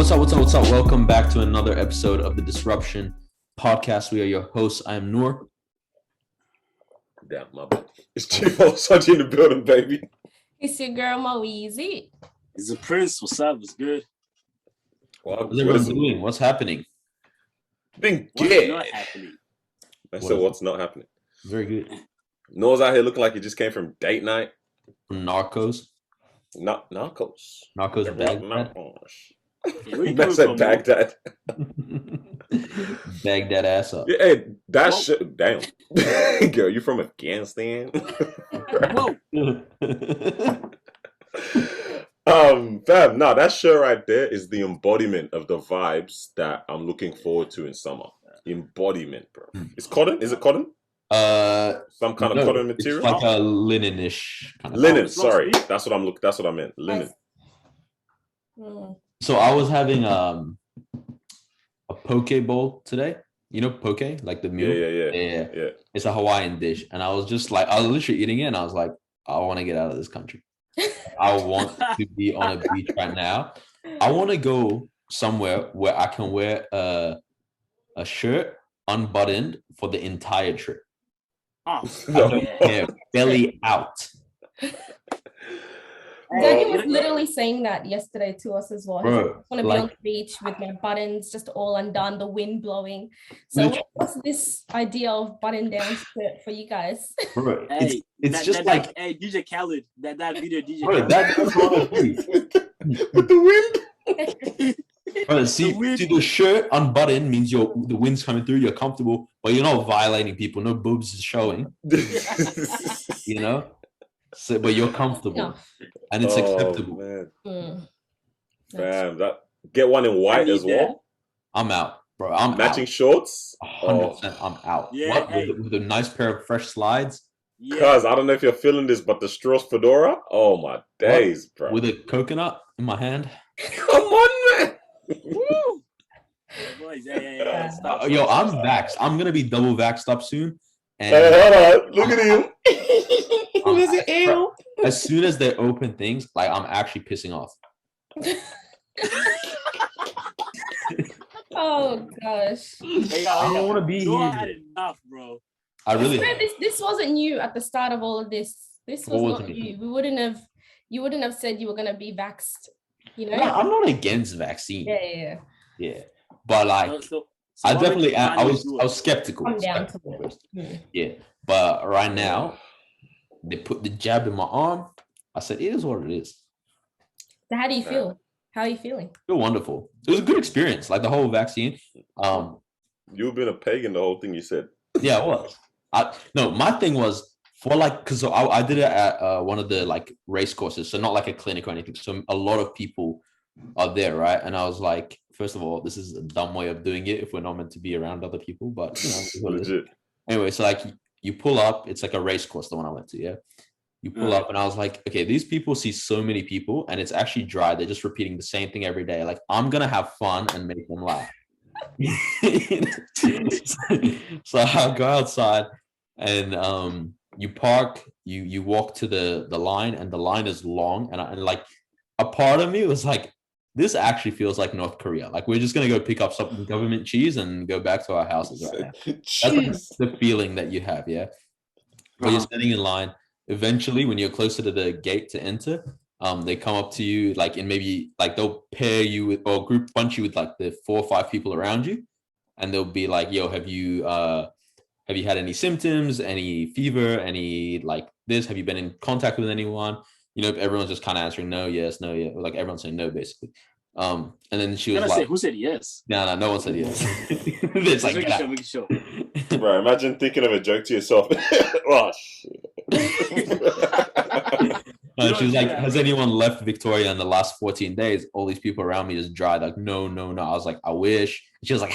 What's up? Welcome back to another episode of the Disruption Podcast. We are your hosts. I am Noor. Damn, my bad. It's Chivo Such in the building, baby. It's your girl Moeezy. It's a Prince. What's up? What's good? What's everyone doing? What's happening? Been What's good. not happening? I said, what's not happening? Very good. Noah's out here looking like he just came from date night. Narcos. Narcos. Narcos Baghdad. Yeah, where you That's coming at from, Baghdad. Bag that ass up. Yeah, hey, that shit. Damn. Girl, you from Afghanistan? Whoa. Fam, no, that shirt right there is the embodiment of the vibes that I'm looking forward to in summer. Embodiment, bro. It's cotton? Is it cotton? Some kind of cotton material? It's like a linen-ish kind of linen, sorry. That's what I meant. Linen. So I was having a poke bowl today. You know poke? Like the meal? Yeah. It's a Hawaiian dish. And I was just like, I was literally eating it and I was like, I want to get out of this country. I want to be on a beach right now. I want to go somewhere where I can wear a shirt unbuttoned for the entire trip. Oh, I don't care. Belly out. Danny was literally saying that yesterday to us as well. He's Bro, like, I want to be on the beach with my buttons just all undone, the wind blowing. So what's this idea of button down shirt for you guys? Bro, hey, it's just like hey, DJ Khaled, that video, DJ bro, Khaled. that's what With the wind? Bro, see the shirt unbuttoned means the wind's coming through, you're comfortable, but you're not violating people, no boobs is showing. You know? So, but you're comfortable and it's acceptable. Man. Fam, get one in white as well. I'm out, bro. I'm matching out. Shorts. 100%. I'm out. Yeah, with a nice pair of fresh slides. Cause I don't know if you're feeling this, but the Strauss fedora. Oh my days, bro. With a coconut in my hand. Come on, man. Woo! Boys, stop. Yo, I'm vaxxed. I'm gonna be double vaxxed up soon. And hey, hold on. Look at him. As soon as they open things, like I'm actually pissing off. Oh gosh. Hey, I don't want to be you here. had enough, bro. I really. This wasn't you at the start of all of this. This was not you. You wouldn't have said you were gonna be vaxxed. You know. No, I'm not against vaccine. Yeah. But like, So I definitely, I I was skeptical. Yeah, but right now, they put the jab in my arm. I said, it is what it is. So how do you feel? How are you feeling? I feel wonderful. It was a good experience, like the whole vaccine. You've been a pagan the whole thing you said. Yeah, it was. No, my thing was for like, because I did it at one of the like race courses, so not like a clinic or anything. So a lot of people are there, right? And I was like, first of all, this is a dumb way of doing it if we're not meant to be around other people, but you know, legit. Anyway, so like you pull up, it's like a race course, the one I went to, yeah. You pull up and I was like, okay, these people see so many people and it's actually dry. They're just repeating the same thing every day. Like, I'm going to have fun and make them laugh. So I go outside and you park, you walk to the line and the line is long. And like a part of me was like, this actually feels like North Korea. Like, we're just going to go pick up some government cheese and go back to our houses right now. That's like the feeling that you have, yeah? But you're standing in line. Eventually, when you're closer to the gate to enter, they come up to you, like, and maybe like they'll pair you with or group bunch you with like the 4 or 5 people around you, and they'll be like, "Yo, have you had any symptoms, any fever, any like this? Have you been in contact with anyone?" You know, everyone's just kind of answering no, yes, no, yeah, like everyone's saying no, basically. And then she was like, "Who said yes?" No one said yes. It's like, sure. Bro, imagine thinking of a joke to yourself. Oh shit. She was like, has anyone left Victoria in the last 14 days? All these people around me just dried. Like, no. I was like, I wish. She was like,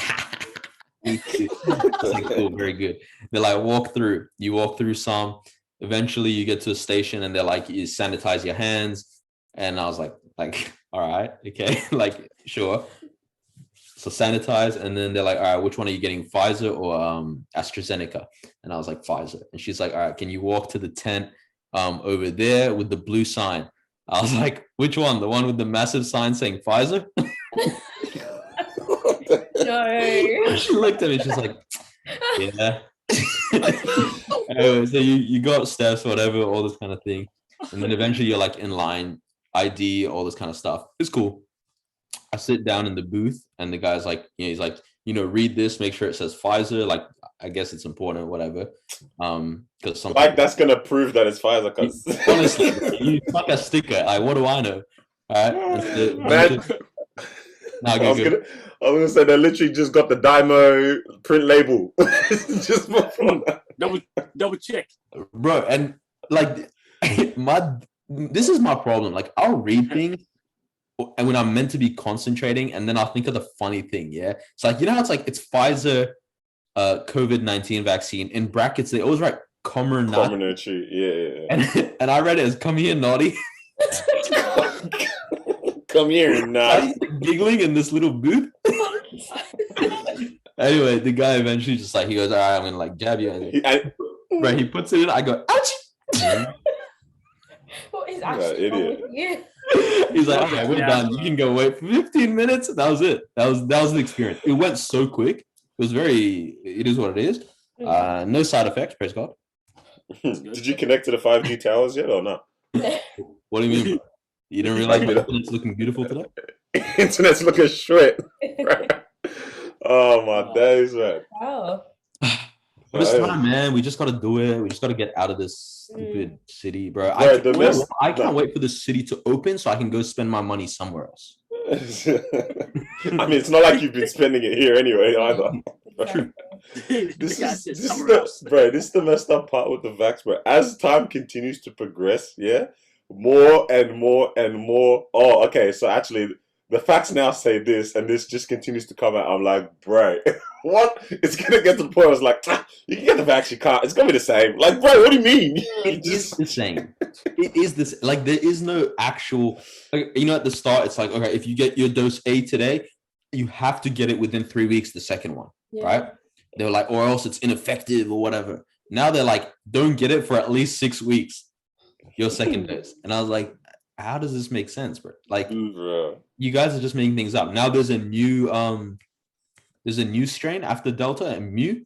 me too. I was like, cool, very good. They're like, you walk through some. Eventually you get to a station and they're like, you sanitize your hands. And I was like, all right, okay, like, sure. So sanitize, and then they're like, all right, which one are you getting, Pfizer or AstraZeneca? And I was like, Pfizer. And she's like, all right, can you walk to the tent over there with the blue sign? I was like, which one? The one with the massive sign saying Pfizer? No. She looked at me. She's like, yeah. Anyway, so you got steps, whatever, all this kind of thing, and then eventually you're like in line, ID, all this kind of stuff. It's cool. I sit down in the booth, and the guy's like, he's like, read this, make sure it says Pfizer. Like, I guess it's important, whatever. Because some like that's gonna prove that it's Pfizer. Because honestly, you fuck a sticker. Like, what do I know? All right, man. I was gonna say they literally just got the Dymo print label just before that. Double check, bro. And like this is my problem. Like, I'll read things, and when I'm meant to be concentrating, and then I'll think of the funny thing. Yeah, it's like, how it's like it's Pfizer, COVID-19 vaccine. In brackets, they always write Comirnaty. Yeah. And I read it as "come here, naughty." Come here, naughty. Giggling in this little booth. Anyway, the guy eventually just like, he goes, all right, I'm gonna like jab you. Right, he puts it in. I go, ouch. What is actually wrong with you? He's like, okay, we're done. You can go wait for 15 minutes. That was it. That was the experience. It went so quick. It is what it is. No side effects, praise God. Did you connect to the 5G towers yet or not? What do you mean? You didn't realize the internet's looking beautiful today? Internet's looking shit. Oh my days, man. Wow. But it's time, man. We just got to do it. We just got to get out of this stupid city, bro. I can't wait for the city to open so I can go spend my money somewhere else. I mean, it's not like you've been spending it here anyway, either. True. This is the messed up part with the vax, bro. As time continues to progress, more and more and more. Oh, okay. So actually, the facts now say this, and this just continues to come out. I'm like, bro, what? It's gonna get to the point where I was like, you can get the vax, you can't. It's gonna be the same. Like, bro, what do you mean? It is the same. It is this. Like, there is no actual. Like, at the start, it's like, okay, if you get your dose A today, you have to get it within 3 weeks. The second one, right? They were like, or else it's ineffective or whatever. Now they're like, don't get it for at least 6 weeks. Your second dose. And I was like, how does this make sense, bro? Like, you guys are just making things up. Now there's a new strain after Delta and Mu.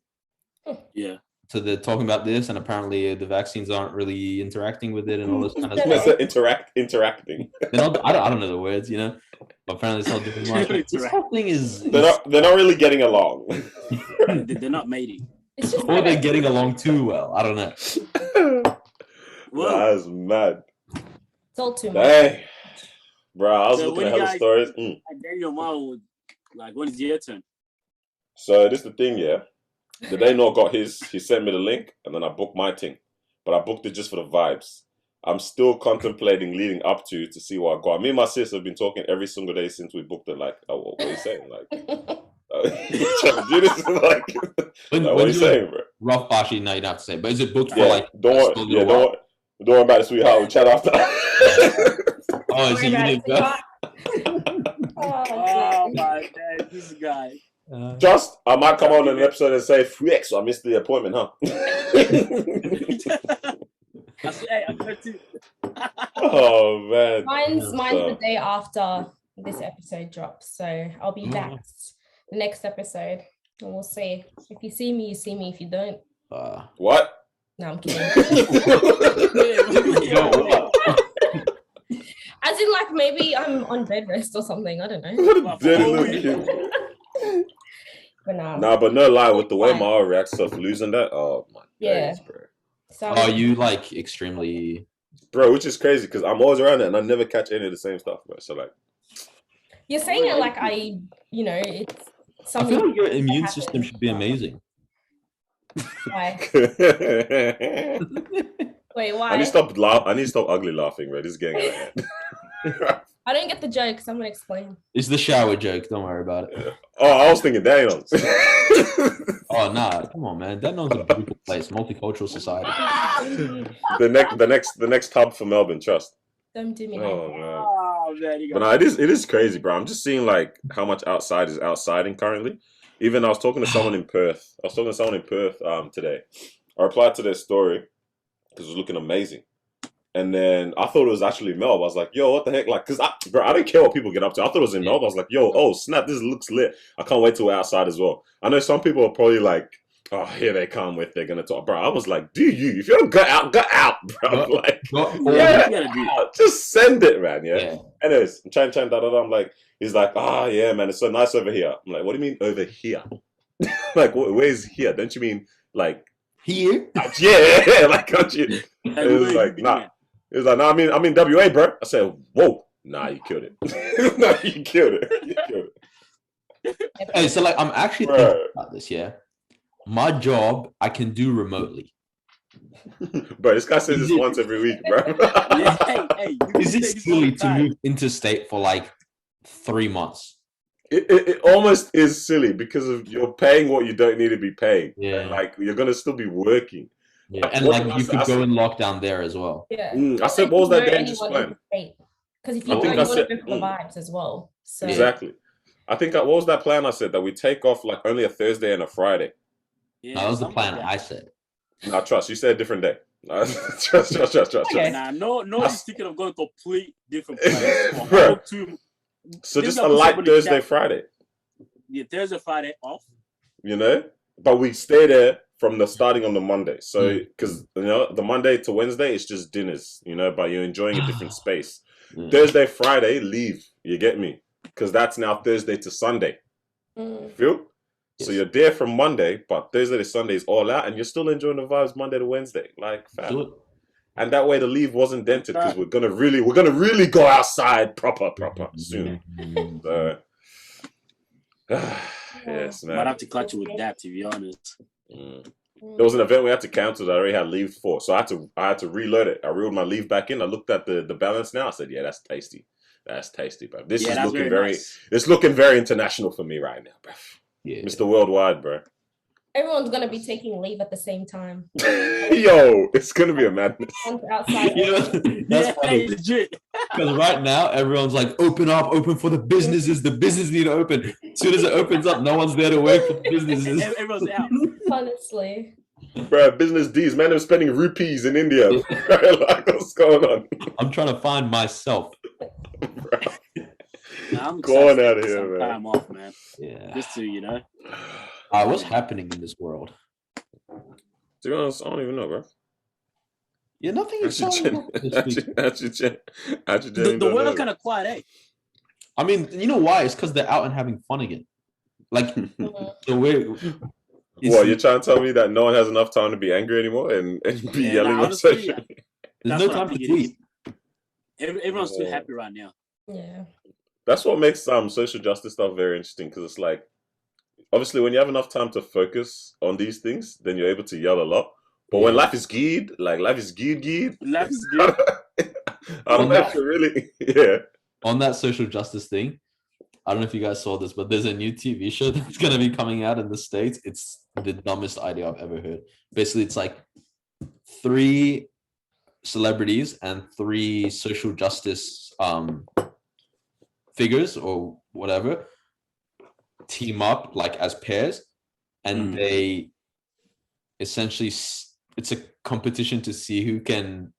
Yeah. So they're talking about this, and apparently the vaccines aren't really interacting with it and all this kind of stuff. Interacting. I don't know the words, But apparently it's not doing much. This whole thing is they're not really getting along. They're not mating. Or they're getting along too well. I don't know. That's mad. It's all too much. Hey, bro, I was looking at hella stories. Daniel Mao, like, when is your turn? So this is the thing, The day Noah got his, he sent me the link, and then I booked my thing. But I booked it just for the vibes. I'm still contemplating leading up to see what I got. Me and my sis have been talking every single day since we booked it. Like, what are you saying? Like, do this, like, what are you saying, bro? Rough, actually, no, you don't have to say. But is it booked for like? Don't worry about it, sweetheart. We'll chat after. Oh, so you didn't go? Oh my God, this guy. Just, I might come on an episode and say, so I missed the appointment, huh? I'm good too. Oh man. Mine's the day after this episode drops, so I'll be back the next episode, and we'll see. If you see me, you see me. If you don't, what? No, I'm kidding. As in, like, maybe I'm on bed rest or something. I don't know. But no lie, with the way Mara reacts to losing that, oh my days, bro. So are you like extremely, bro? Which is crazy because I'm always around it and I never catch any of the same stuff, bro. So like, you're saying it like it's something. I feel like your immune system should be amazing. Why? Wait, why? I need to stop ugly laughing, bro. This is getting out of hand. I don't get the joke, so I'm gonna explain. It's the shower joke. Don't worry about it. Oh, I was thinking Dandenong's. Oh nah, come on, man. Dandenong's a beautiful place, multicultural society. the next hub for Melbourne, trust. Don't do me. Oh man. But no, it is crazy, bro. I'm just seeing like how much outside is outsiding currently. Even I was talking to someone in Perth. today. I replied to their story because it was looking amazing. And then I thought it was actually Melb. I was like, yo, what the heck? Like, bro, I didn't care what people get up to. I thought it was in Melb. I was like, yo, oh, snap, this looks lit. I can't wait till we're outside as well. I know some people are probably like, oh, here they come with, they're going to talk. Bro, I was like, do you? If you don't go out, bro. Like, just send it, man, yeah? Anyways, I'm chatting, I'm like, he's like, yeah, man, it's so nice over here. I'm like, what do you mean over here? Like, where's here? Don't you mean, like... Here? Yeah, like, don't you... It was like, nah. It was like, no, I mean WA, bro. I said, whoa. Nah, you killed it. Nah, you killed it. Hey, so, like, I'm actually thinking about this, yeah? My job, I can do remotely. Bro, this guy says this once every week, bro. Is it silly to move interstate for like 3 months? It almost is silly because of you're paying what you don't need to be paying. Yeah. And like you're gonna still be working. Yeah, and like you could go in lockdown there as well. Yeah. I said, what was that dangerous plan? Because if you go, you want to go for the vibes as well. So. Exactly. I think what was that plan I said that we take off like only a Thursday and a Friday. Yeah, that was the plan I said. Nah, trust. You said a different day. Trust. Okay. Nah, no, he's thinking of going complete different plans. So just a light Thursday, Friday. Yeah, Thursday, Friday off. You know, but we stay there from the starting on the Monday. So because you know the Monday to Wednesday it's just dinners. You know, but you're enjoying a different space. Thursday, Friday, leave. You get me? Because that's now Thursday to Sunday. Feel? Yes. So you're there from Monday, but Thursday to Sunday is all out, and you're still enjoying the vibes Monday to Wednesday, like fam. And that way the leave wasn't dented because we're gonna really go outside proper soon. So, yes, man. Might have to catch you with that, to be honest. There was an event we had to cancel that I already had leave for, so I had to reload it. I reeled my leave back in. I looked at the balance now. I said, yeah, that's tasty. That's tasty, bro. This is looking it's looking very international for me right now, bro. Yeah. Mr. Worldwide, bro. Everyone's gonna be taking leave at the same time. Yo, it's gonna be a madness. Outside. You know, that's funny. Legit. Because right now everyone's like, open for the businesses. The business need to open. As soon as it opens up, no one's there to work for the businesses. Everyone's out. Honestly. Bro, business D's, man, I'm spending rupees in India. Like, what's going on? I'm trying to find myself. I'm going out of here, man. Time off, man. Yeah. Just to, you know. What's happening in this world? To be honest, I don't even know, bro. Yeah, nothing exciting. The world's kind of quiet, eh? I mean, you know why? It's because they're out and having fun again. Like, the way... What, you're trying to tell me that no one has enough time to be angry anymore and be yelling on social media? There's no time to tweet. Everyone's too happy right now. Yeah. That's what makes social justice stuff very interesting because it's like, obviously, when you have enough time to focus on these things, then you're able to yell a lot. But when life is good, like life is good. Life is good. I don't know if you really, On that social justice thing, I don't know if you guys saw this, but there's a new TV show that's going to be coming out in the States. It's the dumbest idea I've ever heard. Basically, it's like 3 celebrities and 3 social justice figures or whatever team up like as pairs, and they essentially it's a competition to see who can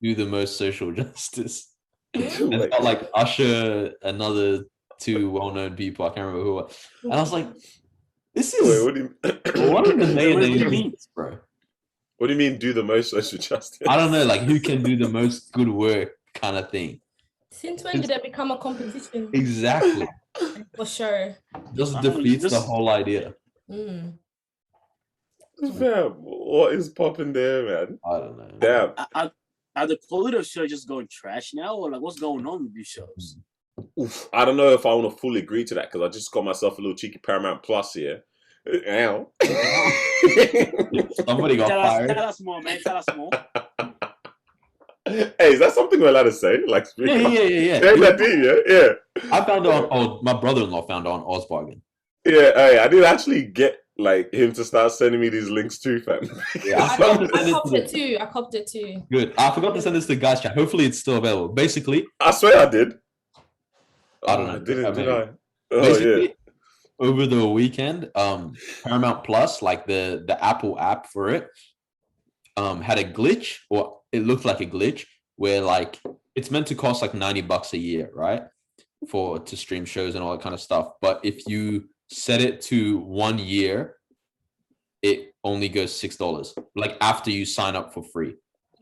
do the most social justice. And it's got like Usher, another 2 well-known people. I can't remember who. And I was like, "This is Wait, what are the names, bro? What do you mean do the most social justice? I don't know, like who can do the most good work, kind of thing. Since when did it become a competition? Exactly. For sure. Just defeats the whole idea. Fam, what is popping there, man? I don't know. Damn. Are the quality of show just going trash now, or like what's going on with these shows? Oof, I don't know if I want to fully agree to that because I just got myself a little cheeky Paramount Plus here. Ow. Somebody got fired. Tell us more, man. Tell us more. Hey, is that something we're allowed to say? Like, Yeah. Yeah. I found it on. My brother-in-law found it on Ozbargain. Yeah, hey, I did actually get like him to start sending me these links too, fam. Yeah, I copped it too. Good. I forgot to send this to the guys chat. Hopefully, it's still available. Basically, I swear I did. I don't know. Did I? Oh Basically, yeah. over the weekend, Paramount Plus, like the Apple app for it, had a glitch, or it looked like a glitch where like it's meant to cost like $90 a year, right? To stream shows and all that kind of stuff. But if you set it to 1 year, it only goes $6. Like after you sign up for free.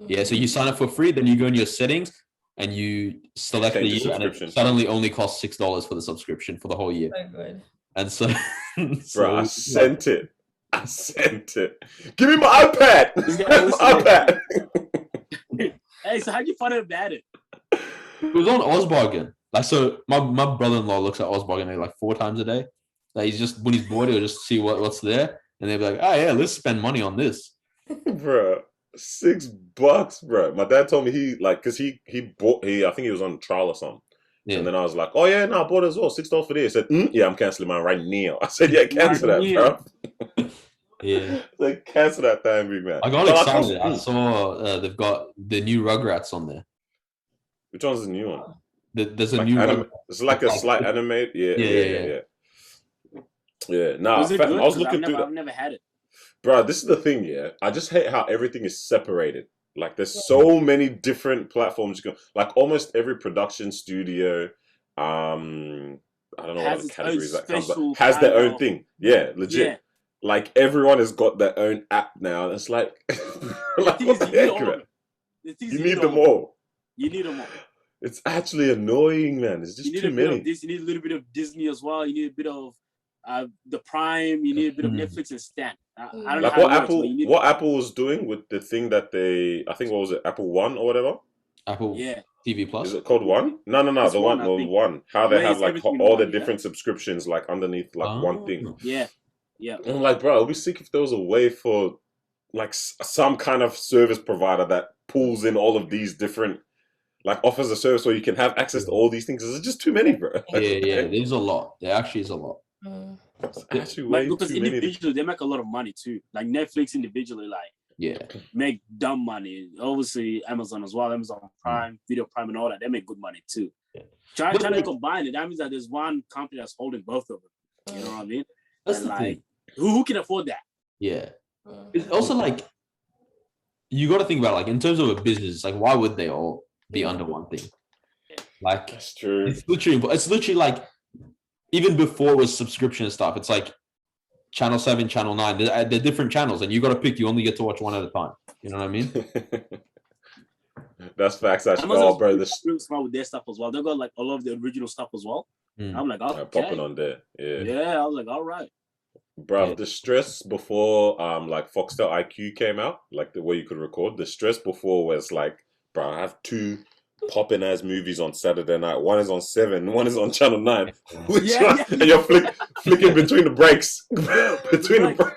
Yeah. So you sign up for free, then you go in your settings and you select the year, and it suddenly only costs $6 for the subscription for the whole year. So good. And so, bro, I sent it. Give me my iPad. My iPad. Hey, so how'd you find out about it? It was on Ozbargain. Like, so my brother-in-law looks at Ozbargain like 4 times a day. Like, he's just, when he's bored, he'll just see what's there, and they'll be like, oh yeah, let's spend money on this. Bro, $6, bro. My dad told me because he bought, I think he was on trial or something. Yeah. And then I was like, oh yeah, no, I bought it as well, $6 for this. He said, yeah, I'm canceling mine right now. I said, yeah, cancel that, bro. Yeah. Like, cancel that damn big man. I got excited. I saw they've got the new Rugrats on there. Which one's the new one? There's a new Rugrats. It's like a slight animated. Yeah. Nah, I was looking through that. I've never had it. Bro, this is the thing, yeah. I just hate how everything is separated. Like, there's so many different platforms. Like, almost every production studio, I don't know what the categories that comes, but has their own thing. Yeah, legit. Yeah. Like, everyone has got their own app now. It's like, what the heck, man? You need them all. You need them all. It's actually annoying, man. It's just too many. You need a little bit of Disney as well. You need a bit of the Prime. You need a bit of Netflix and Stan. I don't know what Apple was doing with the thing that I think, what was it, Apple One or whatever? Apple TV Plus. Is it called One? No, it's the one. How they have like all the different subscriptions like underneath like one thing. Yeah. And I'm like, bro, I'll be sick if there was a way for like some kind of service provider that pulls in all of these different, like offers a service where you can have access to all these things. There's just too many, bro. Yeah. There's a lot. There actually is a lot. It's actually way because too individually they make a lot of money too. Like Netflix individually, make dumb money. Obviously Amazon as well, Amazon Prime, Video Prime, and all that. They make good money too. Yeah. Trying to combine it. That means that there's one company that's holding both of them. You know what I mean? That's the thing. Who can afford that? Yeah. It's also like you got to think about like in terms of a business. Like, why would they all be under one thing? Like, that's true. It's literally like. Even before it was subscription and stuff, it's like Channel 7, Channel 9. They're different channels, and you got to pick. You only get to watch one at a time. You know what I mean? That's facts. Actually, oh, bro, this smart with their stuff as well. They got like a lot of the original stuff as well. I'm like, popping on there. Yeah. I was like, all right, bro. The stress before, like Foxtel IQ came out, like the way you could record. The stress before was like, bro, I have 2 popping ass movies on Saturday night. One is on 7, one is on Channel 9. And you're flicking between the breaks. Between the breaks.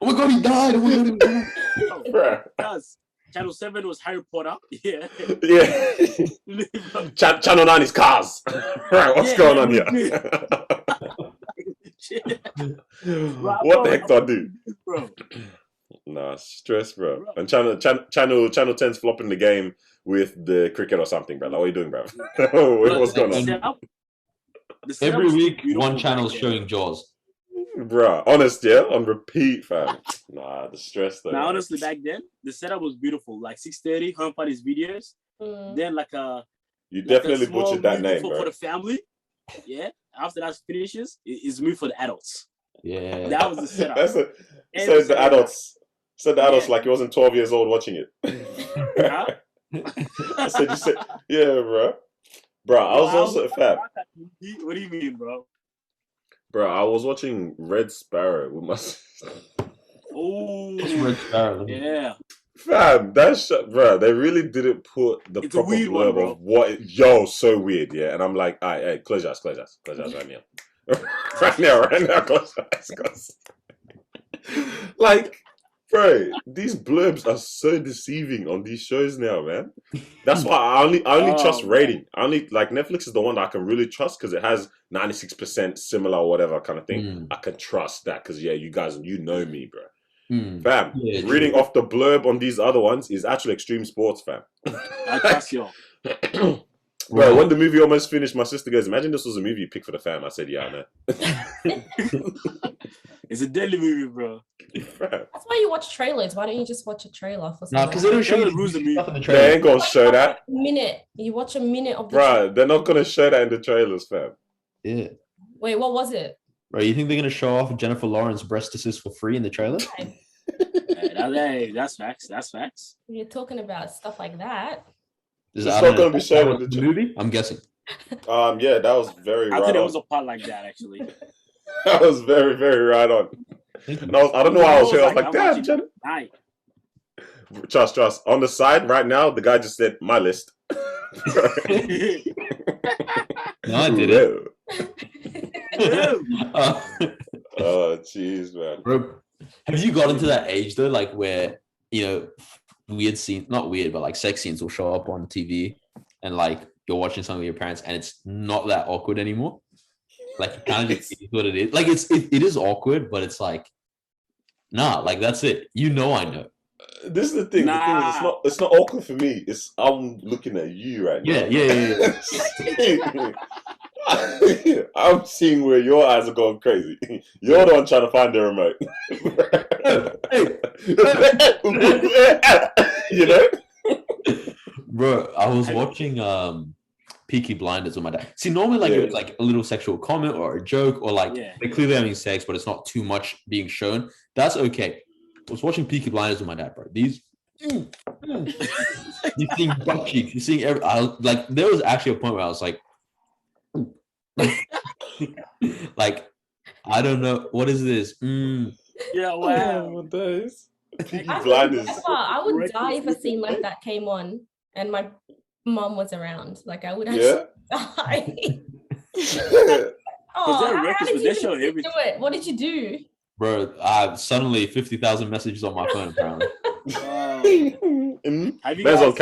Oh my god, he died! Oh my god, he died! Bro. Channel 7 was Harry Potter. Yeah. Channel 9 is Cars. Right, what's going on here? What the heck do I do? Bro. Nah, stress, bro. And Channel 10's flopping the game with the cricket or something, bro. Like, what are you doing, bro? What's going on? Every week, one channel's showing Jaws. Bro, honest, on repeat, fam. Nah, the stress though. Now, honestly, back then, the setup was beautiful. Like 6:30, Home Party's videos. Then you definitely butchered that name, bro. For the family. Yeah. After that finishes, it's moved for the adults. Yeah. That was the setup. Said the adults. Said the adults like he wasn't 12 years old watching it. Yeah. I said, yeah, bro. Bro, I was also fab. What do you mean, bro? Bro, I was watching Red Sparrow with my sister. Oh, Red Sparrow. Yeah. Fam, bro, they really didn't put the proper blurb of what. So weird, yeah. And I'm like, all right, hey, close your eyes right now. right now, close your eyes. Like, bro, these blurbs are so deceiving on these shows now, man. That's why I only trust rating. I only like Netflix is the one that I can really trust because it has 96% similar or whatever kind of thing. I can trust that because you guys, you know me, bro. Fam, reading off the blurb on these other ones is actually extreme sports, fam. I trust you. Bro, when the movie almost finished, my sister goes, "Imagine this was a movie you picked for the fam." I said, "Yeah, I know." It's a deadly movie, bro. That's why you watch trailers. Why don't you just watch a trailer for something? No, because they don't show you rules the movie. They ain't gonna show that. You watch a minute of the Bro, they're not gonna show that in the trailers, fam. Yeah. Wait, what was it? Bro, you think they're gonna show off Jennifer Lawrence breast assist for free in the trailer? Hey, that's facts. That's facts. You're talking about stuff like that. It's not going to be shown in the movie. I'm guessing. Yeah, that was very. I think there was a part like that actually. That was very, very right on. And I don't know why I was here. I was like, damn, Jen. Trust. On the side right now, the guy just said my list. No, I didn't. Oh, jeez, man. Bro, have you gotten to that age though, like where weird scenes, not weird, but like sex scenes will show up on TV, and like you're watching something with your parents, and it's not that awkward anymore. Like it kind of just is what it is. Like it is awkward, but it's like, nah, like that's it. I know. This is the thing. Nah. The thing is, it's not awkward for me. I'm looking at you right now. Yeah. I'm seeing where your eyes are going crazy. You're the one trying to find the remote. You know? Bro, I was watching Peaky Blinders with my dad. See, normally like it's like a little sexual comment or a joke or like they're clearly having sex, but it's not too much being shown. That's okay. I was watching Peaky Blinders with my dad, bro. These you're seeing butt cheeks, you're seeing like there was actually a point where I was like like I don't know what is this. Yeah, wow. Days. Blinders. I would die if a scene like that came on and my mom was around. Like I would actually die. How did you do it? What did you do? Bro, I have suddenly 50,000 messages on my phone apparently. There's a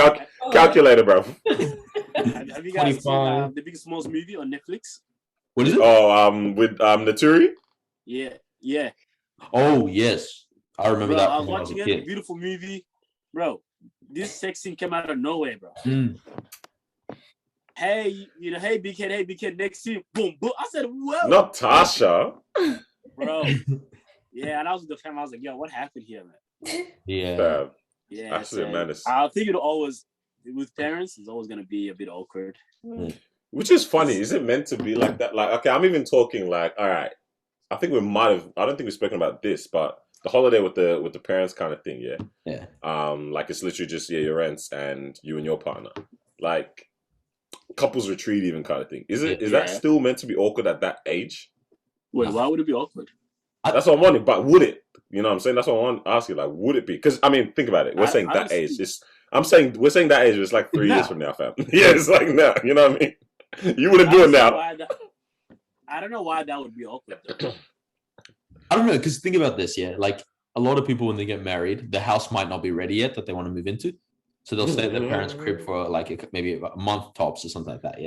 calculator, bro. Have you guys seen The Biggest Smalls movie on Netflix? What is it? Oh, with Naturi? Yeah. Oh, yes. I remember that. I was watching it. A beautiful movie. Bro, this sex scene came out of nowhere, bro. Hey, hey, big head, next scene. Boom, boom. I said, whoa. Not Tasha. Bro. Yeah, and I was with the family. I was like, yo, what happened here, man? Yeah. Yeah. Absolutely madness. I think it'll always, with parents, it's always going to be a bit awkward. Which is funny. Is it meant to be like that? Like, okay, I'm even talking like, all right. I think we might have. I don't think we've spoken about this, but the holiday with the parents kind of thing, yeah. Like it's literally just your aunts and you and your partner, like couples retreat even kind of thing. Is that still meant to be awkward at that age? Wait, why would it be awkward? That's what I'm wondering. But would it? You know what I'm saying? That's what I want to ask you. Like, would it be? Because I mean, think about it. We're saying that age. We're saying that age. It's like 3 years from now, fam. Yeah, it's like now. You know what I mean? You wouldn't do it now. I don't know why that would be awkward. I don't know, because think about this, like a lot of people when they get married, the house might not be ready yet that they want to move into, so they'll stay at their parents' crib for like maybe a month tops or something like that.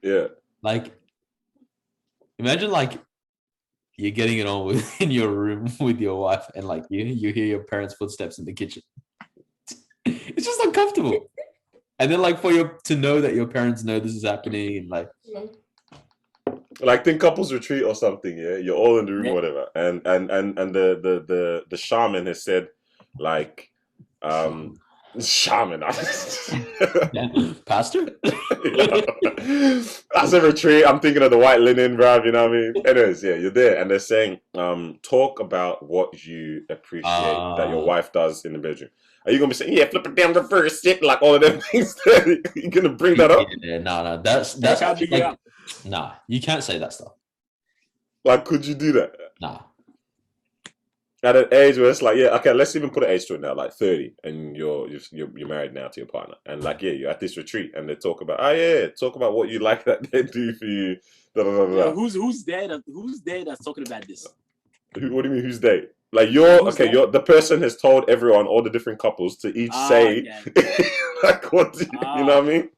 Yeah. Like, imagine like you're getting it on in your room with your wife, and like you hear your parents' footsteps in the kitchen. It's just uncomfortable, and then like to know that your parents know this is happening, and like think couples retreat or something, you're all in the room or whatever, and the shaman has said like shaman pastor. As a retreat, I'm thinking of the white linen, bruv, you know what I mean? Anyways, you're there and they're saying talk about what you appreciate that your wife does in the bedroom. Are you gonna be saying, flip it down, reverse it, like all of them things? You're gonna bring that up? No, that's how you like, nah, you can't say that stuff. Like, could you do that? Nah. At an age where it's like, okay, let's even put an age to it now, like 30, and you're married now to your partner, and like, you're at this retreat, and they talk about, talk about what you like that they do for you. Blah, blah, blah. Yeah, who's there that's talking about this? What do you mean? Who's they? Like you're the person has told everyone, all the different couples, to each say, like what? You know what I mean?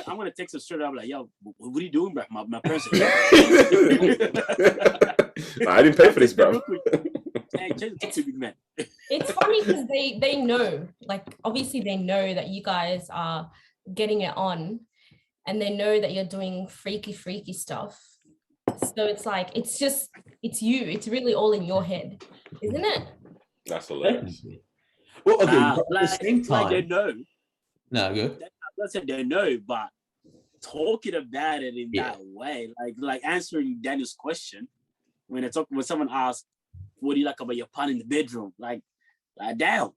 I'm gonna text her straight up like, yo, what are you doing, bro? My parents. I didn't pay for this, bro. It's funny because they know, like obviously they know that you guys are getting it on, and they know that you're doing freaky stuff. So it's like, it's you. It's really all in your head, isn't it? That's hilarious. Well, okay, at the same time, like they know. No, good. I said they know, but talking about it in that way, like answering Daniel's question when someone asks, "What do you like about your partner in the bedroom?" Like damn,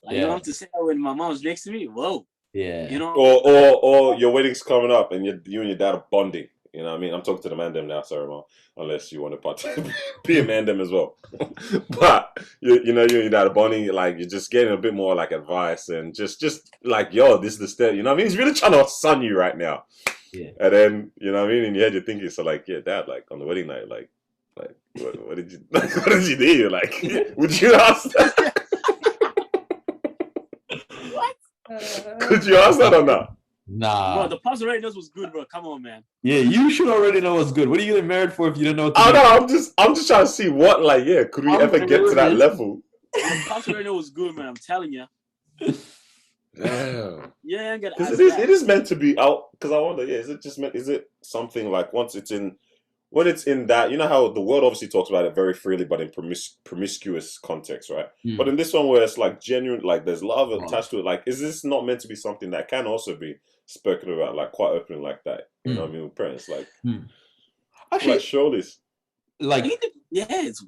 like you don't have to say that when my mom's next to me. Whoa, you know, or your wedding's coming up and you and your dad are bonding. You know what I mean? I'm talking to the man them now, sorry, Mom. Unless you want to be a man them as well. But you know, you and your dad are bonding, like you're just getting a bit more like advice and just like, yo, this is the step. You know what I mean? He's really trying to son you right now. Yeah. And then, you know what I mean? In your head you're thinking, so like, yeah, Dad, like on the wedding night, like what did you what did you do? Like, would you ask that? What? Could you ask that or not? Nah. Bro, the pastor already knows what's good, bro. Come on, man. Yeah, you should already know what's good. What are you getting married for if you don't know what to do? No, I'm just trying to see what, like, yeah, could we ever get to that level? The pastor already knows what's good, man. I'm telling you. Damn. Yeah, because it is meant to be out. Because I wonder, is it something like when it's in that, you know how the world obviously talks about it very freely, but in promiscuous context, right? But in this one where it's like genuine, like there's love attached to it, like is this not meant to be something that can also be spoken about, like quite open like that? You know what I mean? With parents, like actually, like show this. Like it's.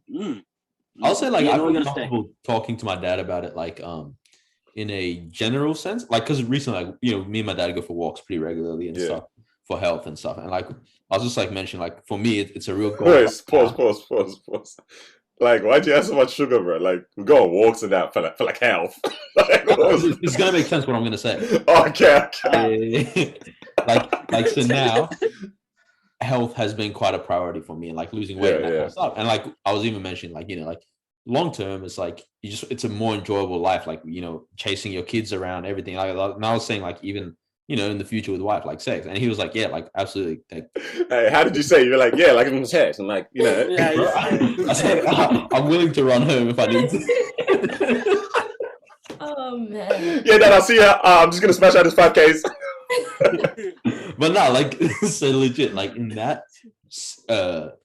I'll say like I'm comfortable talking to my dad about it, like in a general sense, like because recently, like, you know, me and my dad go for walks pretty regularly and stuff for health and stuff, and like I was just like mentioning, like for me, it's a real goal. Wait, pause. Like, why'd you have so much sugar, bro? Like, we go on walks and that for like health. It's gonna make sense what I'm gonna say. Okay. like so now, health has been quite a priority for me, and like losing weight and that kind of stuff. And like I was even mentioning, like, you know, like long term, it's like it's a more enjoyable life, like, you know, chasing your kids around, everything. Like, and I was saying, like, even, you know, in the future with wife, like sex. And he was like, yeah, like absolutely. Like, hey, how did you say? You're like, yeah, like in sex. I'm like, you know. I said, I'm willing to run home if I need to. Oh man. Yeah, Dad, I'll see you. I'm just gonna smash out this 5Ks. But no, like so legit, like in that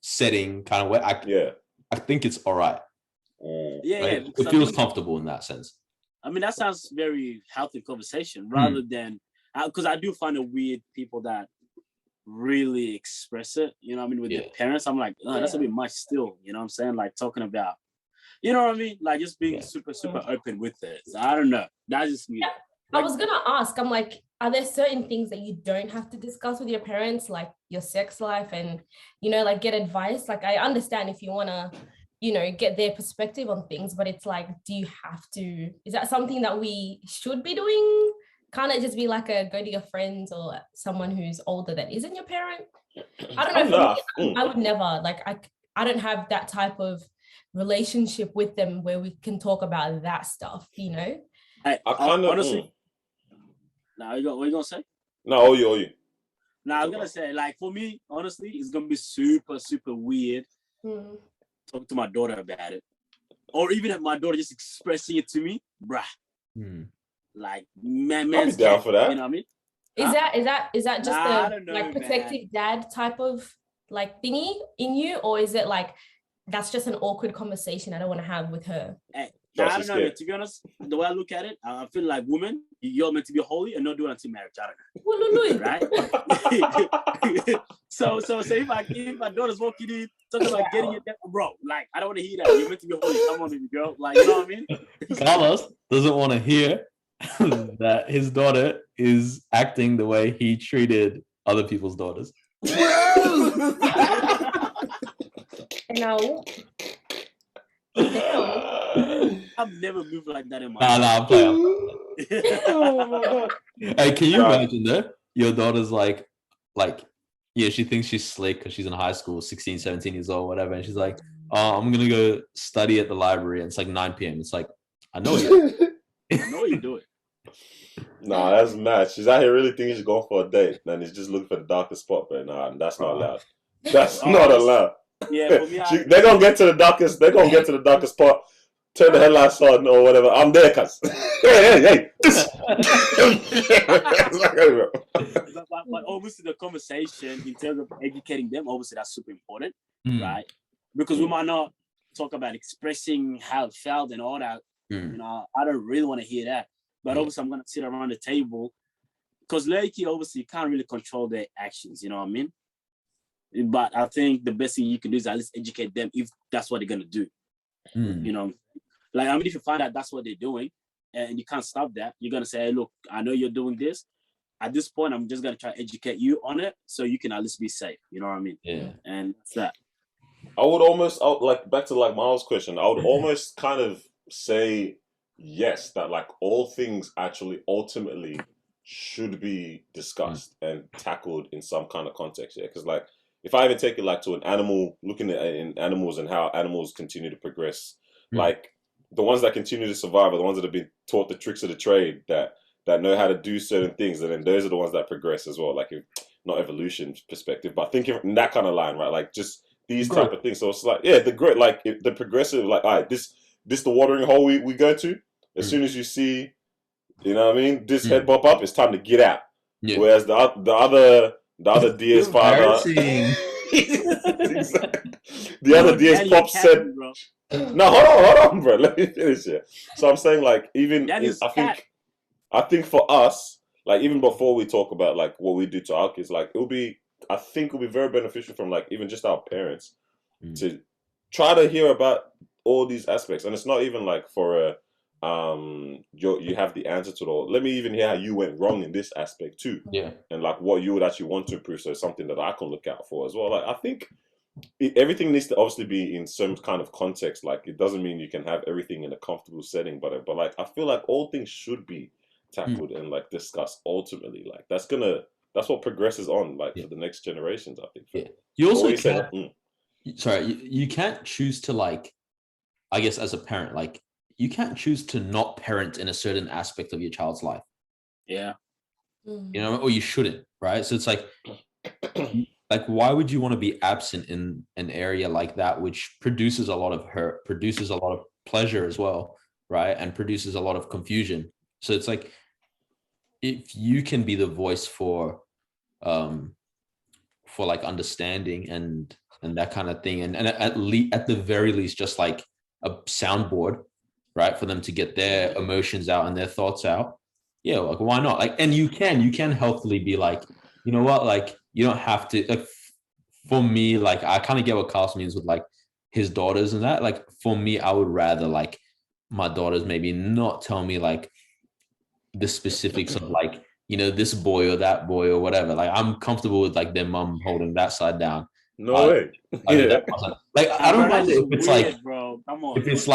setting kind of way, I think it's all right. Yeah, it feels comfortable in that sense. I mean, that sounds very healthy conversation rather than, because I do find it weird people that really express it, you know what I mean, with their parents. I'm like, that's a bit much still, you know what I'm saying? Like talking about, you know what I mean? Like just being super open with it. So I don't know. That's just me. Yeah. Like, I was gonna ask, I'm like, are there certain things that you don't have to discuss with your parents, like your sex life and, you know, like get advice? Like I understand if you wanna, you know, get their perspective on things, but it's like, do you have to, is that something that we should be doing? Can't it just be like go to your friends or someone who's older that isn't your parent? I don't know. I would never, like, I don't have that type of relationship with them where we can talk about that stuff, you know? I kind of, honestly. Now, what are you going to say? No, you. Now, I was going to say, like, for me, honestly, it's going to be super weird. Talk to my daughter about it, or even if my daughter just expressing it to me, bruh. Like, man, I'll be down for that. You know what I mean? Is that just a like protective dad type of like thingy in you, or is it like that's just an awkward conversation I don't want to have with her? Hey, I don't know. Man, to be honest, the way I look at it, I feel like women, you're meant to be holy and not do it until marriage. I don't know. Right? So say if my daughter's walking in, talking about getting it, bro, like I don't want to hear that. You're meant to be holy. Come on, baby girl. Like, you know what I mean? Carlos doesn't want to hear that his daughter is acting the way he treated other people's daughters. No. I've never moved like that in my life. I'm playing. Hey, can you imagine that? Your daughter's like, yeah, she thinks she's slick because she's in high school, 16, 17 years old, whatever. And she's like, oh, I'm going to go study at the library. And it's like 9 p.m. It's like, I know you. I know you do it. Nah, that's mad. She's out here really thinking she's going for a date. And he's just looking for the darkest spot. But nah, that's not allowed. That's not allowed. Yeah, for me, they're gonna get to the darkest. They're gonna get to the darkest spot turn the headlights on or whatever. I'm there, cuz. hey. But obviously the conversation in terms of educating them, obviously that's super important, right? Because we might not talk about expressing how it felt and all that. You know, I don't really want to hear that. But obviously I'm gonna sit around the table because Leiki, obviously you can't really control their actions, you know what I mean? But I think the best thing you can do is at least educate them if that's what they're gonna do. You know, like I mean, if you find out that's what they're doing and you can't stop that, you're gonna say, hey, look, I know you're doing this. At this point, I'm just gonna try to educate you on it so you can at least be safe. You know what I mean? Yeah. And that's that. I would almost like back to like Miles' question. I would almost kind of say yes, that like all things actually ultimately should be discussed and tackled in some kind of context. Yeah, because like if I even take it like to an animal, looking at in animals and how animals continue to progress, like the ones that continue to survive are the ones that have been taught the tricks of the trade that know how to do certain things, and then those are the ones that progress as well. Like if, not evolution perspective, but thinking in that kind of line, right? Like just these type of things. So it's like, yeah, the great, like the progressive, like, all right, this the watering hole we go to. As soon as you see, you know what I mean, this head pop up, it's time to get out. Yeah. Whereas the other deer's father, the other deer's pop said, "No, hold on, bro. Let me finish here." So I'm saying, like, even I think for us, like, even before we talk about like what we do to our kids, like I think it'll be very beneficial from like even just our parents to try to hear about all these aspects. And it's not even like for a you have the answer to it all. Let me even hear how you went wrong in this aspect too. Yeah. And like what you would actually want to improve. So it's something that I can look out for as well. Like I think everything needs to obviously be in some kind of context. Like it doesn't mean you can have everything in a comfortable setting, but like I feel like all things should be tackled and like discussed ultimately. Like that's what progresses on like for the next generations, I think. Yeah. You also you can't choose to like, I guess as a parent, like you can't choose to not parent in a certain aspect of your child's life. Yeah. You know, or you shouldn't, right? So it's like why would you want to be absent in an area like that, which produces a lot of hurt, produces a lot of pleasure as well, right? And produces a lot of confusion. So it's like, if you can be the voice for like understanding and that kind of thing, and at the very least, just like a soundboard, right, for them to get their emotions out and their thoughts out. Yeah, like why not? Like, and you can healthily be like, you know what, like you don't have to. Like, for me, like I kind of get what Carlos means with like his daughters and that. Like for me, I would rather like my daughters maybe not tell me like the specifics of like, you know, this boy or that boy or whatever. Like I'm comfortable with like their mom holding that side down. No way. Like I don't mind if it's weird, like, bro. Come on. If it's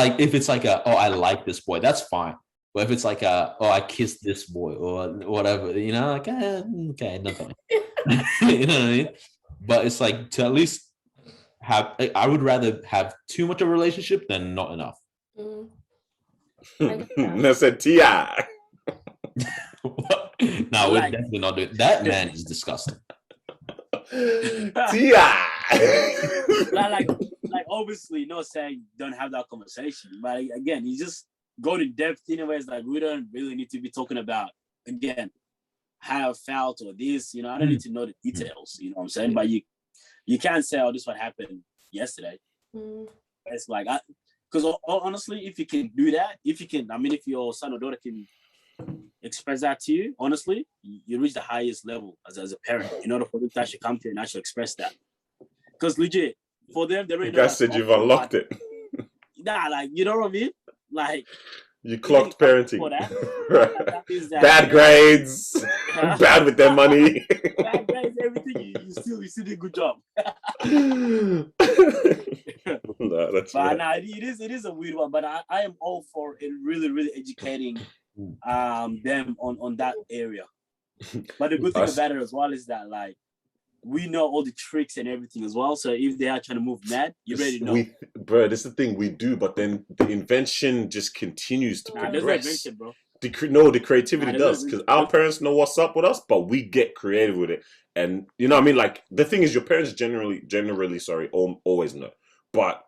like a, oh, I like this boy, that's fine. But if it's like a, oh, I kissed this boy or whatever, you know, like okay, nothing. You know what I mean? But it's like to at least have. I would rather have too much of a relationship than not enough. That's a T.I. No, we're definitely not doing that. Man is disgusting. T.I. like obviously not saying don't have that conversation, but again, you just go to depth in ways like we don't really need to be talking about again how I felt or this, you know, I don't need to know the details, you know what I'm saying? But you can't say, oh, this is what happened yesterday. It's like, because honestly, if you can do that, if your son or daughter can express that to you, honestly, you reach the highest level as a parent in order for them to actually come to you and actually express that. Because legit, for them, they already know. You guys said you've unlocked it. Nah, like, you know what I mean? Like, you clocked parenting. Bad grades, bad with their money. Bad grades, everything. You still did a good job. No, that's but right. It is a weird one. But I am all for it really, really educating them on that area. But the good thing about it as well is that like we know all the tricks and everything as well. So if they are trying to move mad, you already know. Bro, this is the thing we do, but then the invention just continues to progress. There's no invention, bro. The creativity does, because our parents know what's up with us, but we get creative with it. And you know what I mean? Like the thing is, your parents generally, always know, but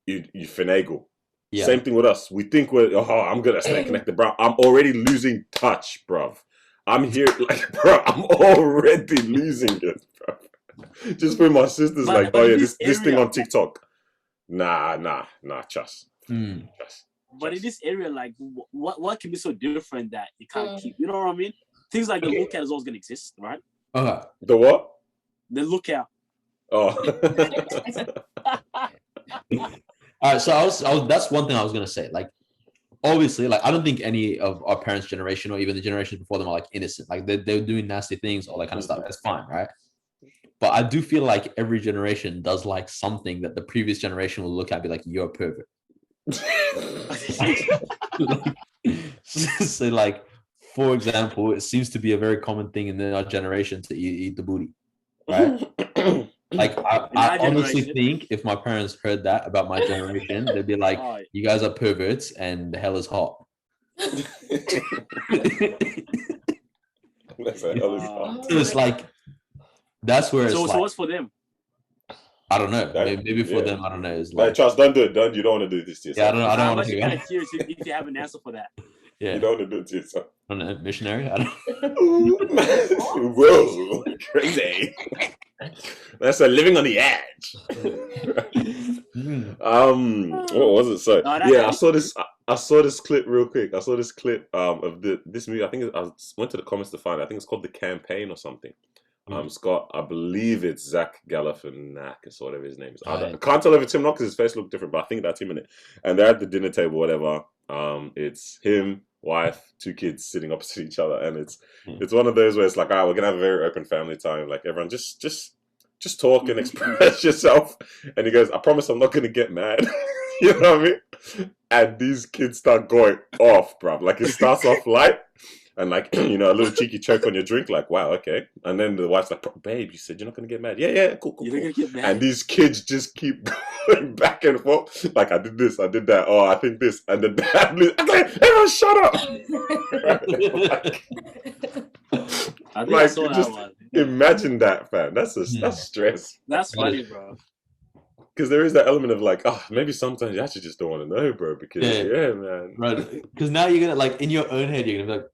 you finagle. Yeah. Same thing with us. We think I'm good at staying connected, bro. I'm already losing touch, bro. I'm here, like, bro. I'm already losing it, bro. Just when my sister's like, oh yeah, this thing on TikTok. Nah, trust. But in this area, like, what can be so different that you can't keep? You know what I mean? Things like the lookout is always gonna exist, right? The what? The lookout. Oh. All right, so I was that's one thing I was gonna say. Like, obviously, like, I don't think any of our parents' generation or even the generations before them are like innocent. Like, they're doing nasty things, all that kind of stuff. That's fine, right? But I do feel like every generation does like something that the previous generation will look at and be like, you're a pervert. So, like, for example, it seems to be a very common thing in our generation to eat the booty, right? Like, I honestly think if my parents heard that about my generation, they'd be like, you guys are perverts and the hell is hot. So it's like, that's where it's so like, what's for them? I don't know. Maybe for them, I don't know. It's like, Charles, don't do it. You don't want to do this to yourself. Yeah, I don't want to do it. I'm kind of curious if you have an answer for that. Yeah. You don't want to do it to yourself. I don't know, missionary? I don't Whoa, crazy. That's a living on the edge. What was it? So I saw this. I saw this clip real quick. I saw this clip of this movie. I think I went to the comments to find it. I think it's called The Campaign or something. Scott, I believe it's Zach Galifianakis or whatever his name is. I can't tell if it's him or not because his face looked different, but I think that's him in it. And they're at the dinner table, whatever. It's him, wife, 2 kids sitting opposite each other, and it's one of those where it's like, all right, we're gonna have a very open family time. Like, everyone just talk and express yourself. And he goes, I promise I'm not gonna get mad. You know what I mean? And these kids start going off, bruv. Like, it starts off light. And, like, you know, a little cheeky choke on your drink, like, wow, okay. And then the wife's like, babe, you said you're not going to get mad. Yeah, cool. You're not going to get mad. And these kids just keep going back and forth. Like, I did this, I did that. Oh, I think this. And the dad, okay, everyone shut up. I think I saw that one. Imagine that, fam. That's stress. That's funny, bro. Because there is that element of like, maybe sometimes you actually just don't want to know, bro. Because, man. Right. Because now you're going to, like, in your own head, you're going to be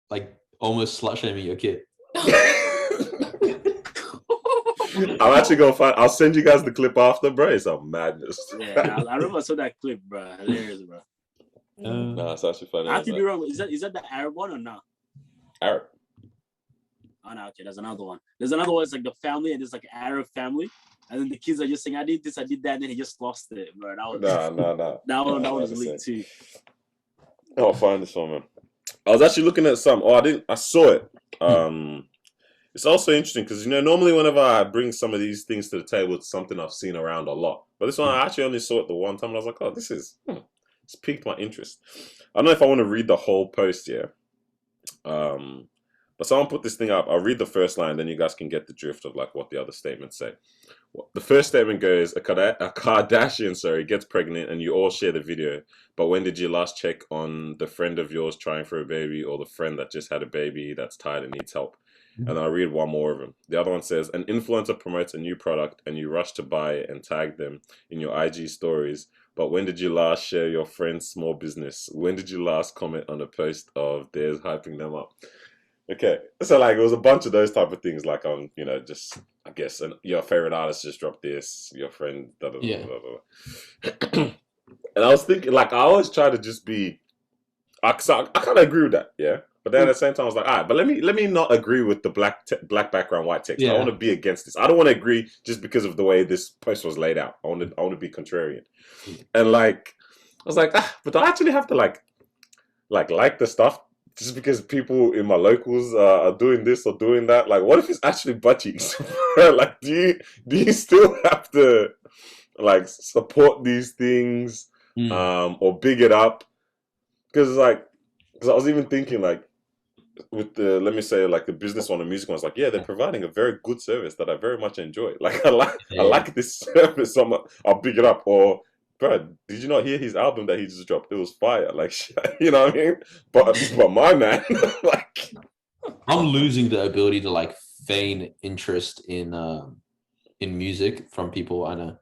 like almost slut shaming your kid. I'm actually gonna I'll send you guys the clip after, bro. It's a madness. Yeah, I remember I saw that clip, bro. Hilarious, bro. No, it's actually funny. I could be wrong. Is that the Arab one or not? Arab. Oh no, okay. There's another one. There's another one. It's like the family, and it's like an Arab family, and then the kids are just saying, "I did this, I did that," and then he just lost it, bro. That was That one was leaked too. I'll find this one, man. I was actually looking at some. I saw it. It's also interesting because, you know, normally whenever I bring some of these things to the table, it's something I've seen around a lot. But this one, I actually only saw it the one time, and I was like, oh, it's piqued my interest. I don't know if I want to read the whole post here. But someone put this thing up. I'll read the first line, then you guys can get the drift of, like, what the other statements say. The first statement goes, a Kardashian, gets pregnant and you all share the video. But when did you last check on the friend of yours trying for a baby, or the friend that just had a baby that's tired and needs help? And I'll read one more of them. The other one says, an influencer promotes a new product and you rush to buy it and tag them in your IG stories. But when did you last share your friend's small business? When did you last comment on a post of theirs hyping them up? Okay, so, like, it was a bunch of those type of things, like, on, you know, just, I guess, your favorite artist just dropped this, your friend, blah, blah, blah, blah, blah. And I was thinking, like, I always try to just be, I kind of agree with that, yeah? But then at the same time, I was like, all right, but let me not agree with the black background, white text. I want to be against this. I don't want to agree just because of the way this post was laid out. I want to be contrarian. And, like, I was like, but do I actually have to, like the stuff just because people in my locals are doing this or doing that? Like, what if it's actually butt cheeks? Like, do you still have to, like, support these things or big it up? Because I was even thinking, like, with the, let me say, like, the business one and music one, I was like, yeah, they're providing a very good service that I very much enjoy. Like, I like this service so much, I'll big it up. Or, bro, did you not hear his album that he just dropped? It was fire. Like, you know what I mean? But my man, like, I'm losing the ability to, like, feign interest in music from people I know.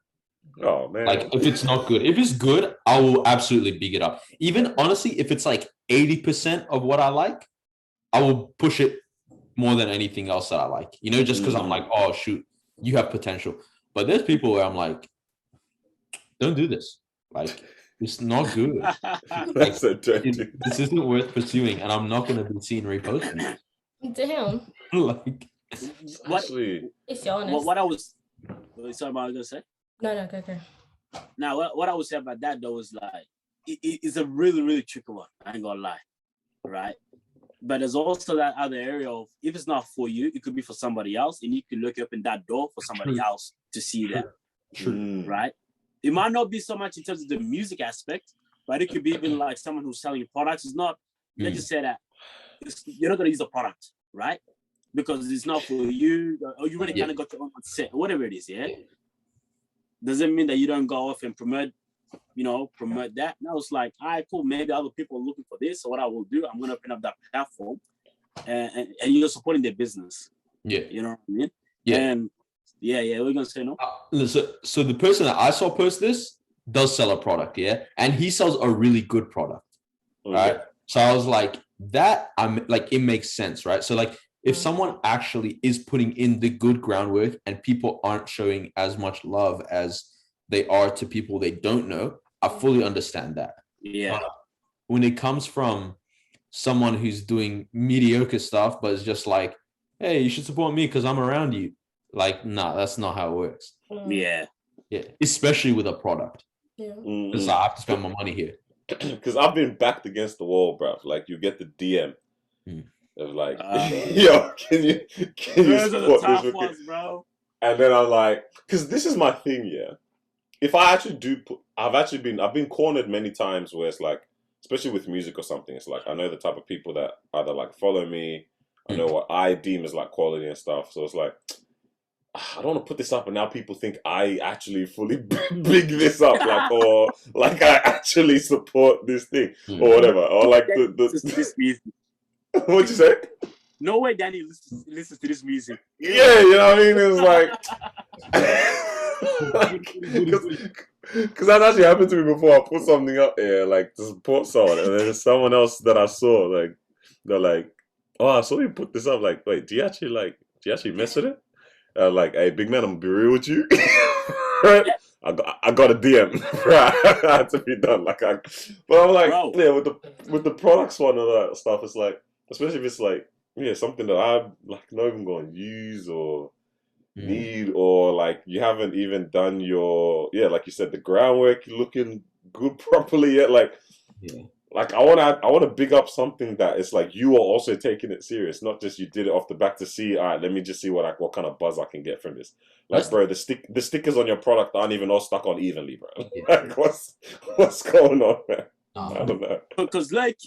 Oh man. Like if it's not good, if it's good, I will absolutely big it up. Even honestly, if it's like 80% of what I like, I will push it more than anything else that I like. You know, just because I'm like, oh shoot, you have potential. But there's people where I'm like, don't do this. Like, it's not good. Like, this isn't worth pursuing, and I'm not going to be seen reposting. Damn. Like, it's honest. What I was sorry, what I was gonna say? No, go. Now, what I would say about that though is like, it's a really, really tricky one. I ain't gonna lie, right? But there's also that other area of if it's not for you, it could be for somebody else, and you can look up in that door for somebody else to see that. True. Right? It might not be so much in terms of the music aspect, but it could be even like someone who's selling products. It's not. Let's just say that you're not gonna use the product, right? Because it's not for you, or you really kind of got your own set, whatever it is. Yeah. Doesn't mean that you don't go off and promote that. Now it's like, all right, cool. Maybe other people are looking for this. So what I will do, I'm going to open up that platform and you're supporting their business. Yeah. You know what I mean? Yeah. And we're going to say no. So the person that I saw post this does sell a product. Yeah. And he sells a really good product. Right. So I was like, it makes sense. Right. So like, if someone actually is putting in the good groundwork and people aren't showing as much love as they are to people they don't know, I fully understand that. Yeah. When it comes from someone who's doing mediocre stuff, but it's just like, hey, you should support me because I'm around you. Like, nah, that's not how it works. Yeah. Yeah. Especially with a product. Yeah. Because I have to spend my money here. Because I've been backed against the wall, bruv. Like, you get the DM. Of like, yo, can you support this ones, bro? And then I'm like, because this is my thing, yeah. If I actually I've been cornered many times where it's like, especially with music or something, it's like I know the type of people that either like follow me, I know what I deem as like quality and stuff. So it's like, I don't want to put this up, and now people think I actually fully big this up, like, or like I actually support this thing or whatever, or like this music. What'd you say? No way Danny listens to this music. Yeah, you know what I mean? It's like, because that actually happened to me before. I put something up there, like, to support someone, and then there's someone else that I saw, like, they're like, oh, I saw you put this up. Like, wait, do you actually mess with it? Like, hey, big man, I'm gonna be real with you. I got a DM. I had to be done. Like, but I'm like, yeah, with the products one and that stuff, it's like, especially if it's like, yeah, something that I'm like not even going to use or need, or like you haven't even done your, like you said, the groundwork looking good properly yet. Like, like I want to big up something that it's like you are also taking it serious, not just you did it off the back to see, all right, let me just see what kind of buzz I can get from this. Like, bro, the stickers on your product aren't even all stuck on evenly, bro. Like, what's going on, man? I don't know. Because like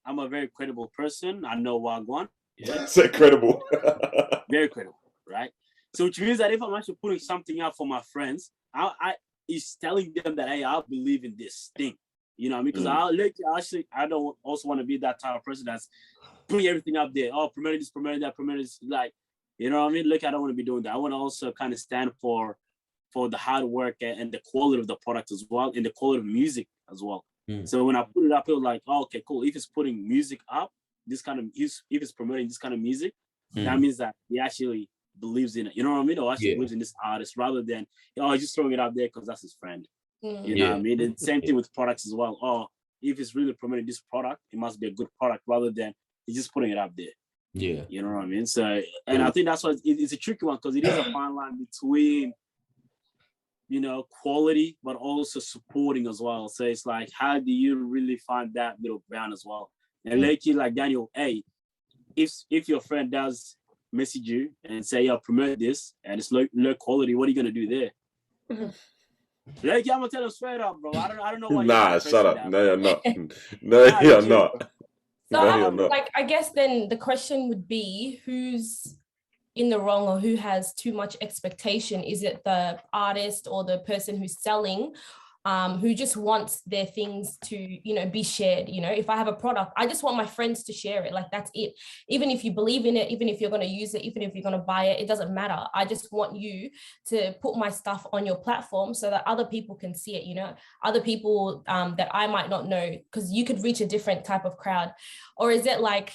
I'm a very credible person. I know what I want. Yeah. Say credible. Very credible, right? So which means that if I'm actually putting something out for my friends, I is telling them that, hey, I believe in this thing. You know what I mean? Because I don't also want to be that type of person that's putting everything up there. Oh, promoting this, promoting that, promoting this. Like, you know what I mean? Look, I don't want to be doing that. I want to also kind of stand for the hard work and the quality of the product as well, and the quality of music as well. So when I put it up, it was like, oh, okay, cool. If it's putting music up, if it's promoting this kind of music, that means that he actually believes in it. You know what I mean? Or actually believes in this artist, rather than, he's just throwing it out there because that's his friend. You know what I mean? And same thing with products as well. Oh, if it's really promoting this product, it must be a good product, rather than he's just putting it up there. Yeah. You know what I mean? So, and I think that's why it's a tricky one, because it is a fine line between, quality, but also supporting as well. So it's like, how do you really find that middle ground as well? And like Daniel, hey, if your friend does message you and say, "I'll promote this," and it's low quality, what are you gonna do there? Like, I'm gonna tell him straight up, bro. I don't know why. Nah, shut up. No, you're not. No, you're not. So, I guess then the question would be, who's in the wrong, or who has too much expectation? Is it the artist or the person who's selling? who just wants their things to, you know, be shared. You know, if I have a product, I just want my friends to share it. Like, that's it. Even if you believe in it, even if you're going to use it, even if you're going to buy it, it doesn't matter. I just want you to put my stuff on your platform so that other people can see it, you know, other people that I might not know, because you could reach a different type of crowd. Or is it like